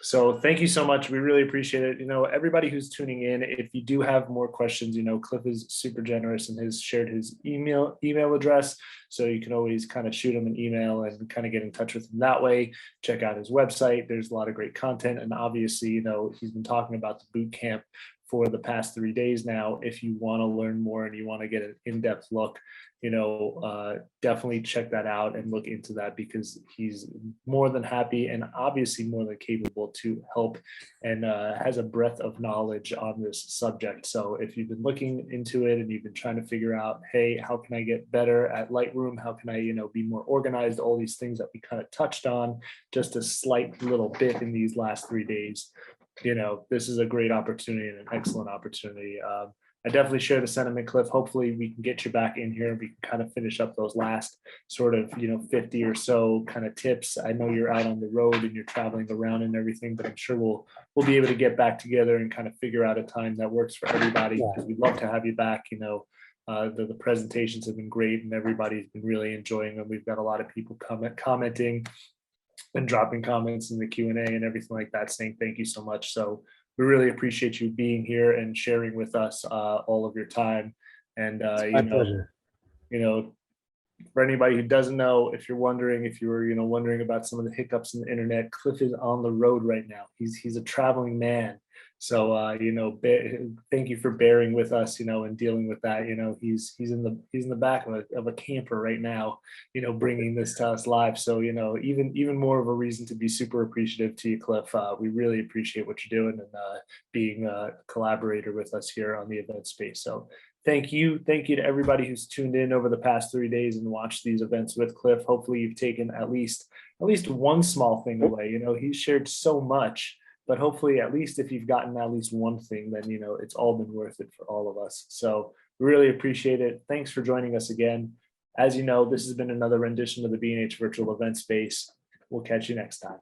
so thank you so much. We really appreciate it. You know, everybody who's tuning in, if you do have more questions, you know, Cliff is super generous and has shared his email address. So you can always kind of shoot him an email and kind of get in touch with him that way. Check out his website. There's a lot of great content. And obviously, you know, he's been talking about the boot camp for the past 3 days now. If you want to learn more and you want to get an in-depth look, definitely check that out and look into that, because he's more than happy and obviously more than capable to help, and has a breadth of knowledge on this subject. So if you've been looking into it and you've been trying to figure out, hey, how can I get better at Lightroom? How can I, be more organized? All these things that we kind of touched on just a slight little bit in these last 3 days. This is a great opportunity and an excellent opportunity. I definitely share the sentiment, Cliff. Hopefully we can get you back in here and we can kind of finish up those last sort of, 50 or so kind of tips. I know you're out on the road and you're traveling around and everything, but I'm sure we'll be able to get back together and kind of figure out a time that works for everybody, because we'd love to have you back. The presentations have been great and everybody's been really enjoying them. We've got a lot of people commenting and dropping comments in the Q&A and everything like that, saying thank you so much. So we really appreciate you being here and sharing with us all of your time. And My pleasure. For anybody who doesn't know, if you're wondering, if you were wondering about some of the hiccups in the internet, Cliff is on the road right now. He's a traveling man. So thank you for bearing with us, and dealing with that. He's in the back of a camper right now, bringing this to us live. So even more of a reason to be super appreciative to you, Cliff. We really appreciate what you're doing and being a collaborator with us here on the event space. So thank you to everybody who's tuned in over the past 3 days and watched these events with Cliff. Hopefully you've taken at least one small thing away. He's shared so much, but hopefully at least if you've gotten at least one thing, then it's all been worth it for all of us. So we really appreciate it. Thanks for joining us again. As you know, this has been another rendition of the B&H virtual event space. We'll catch you next time.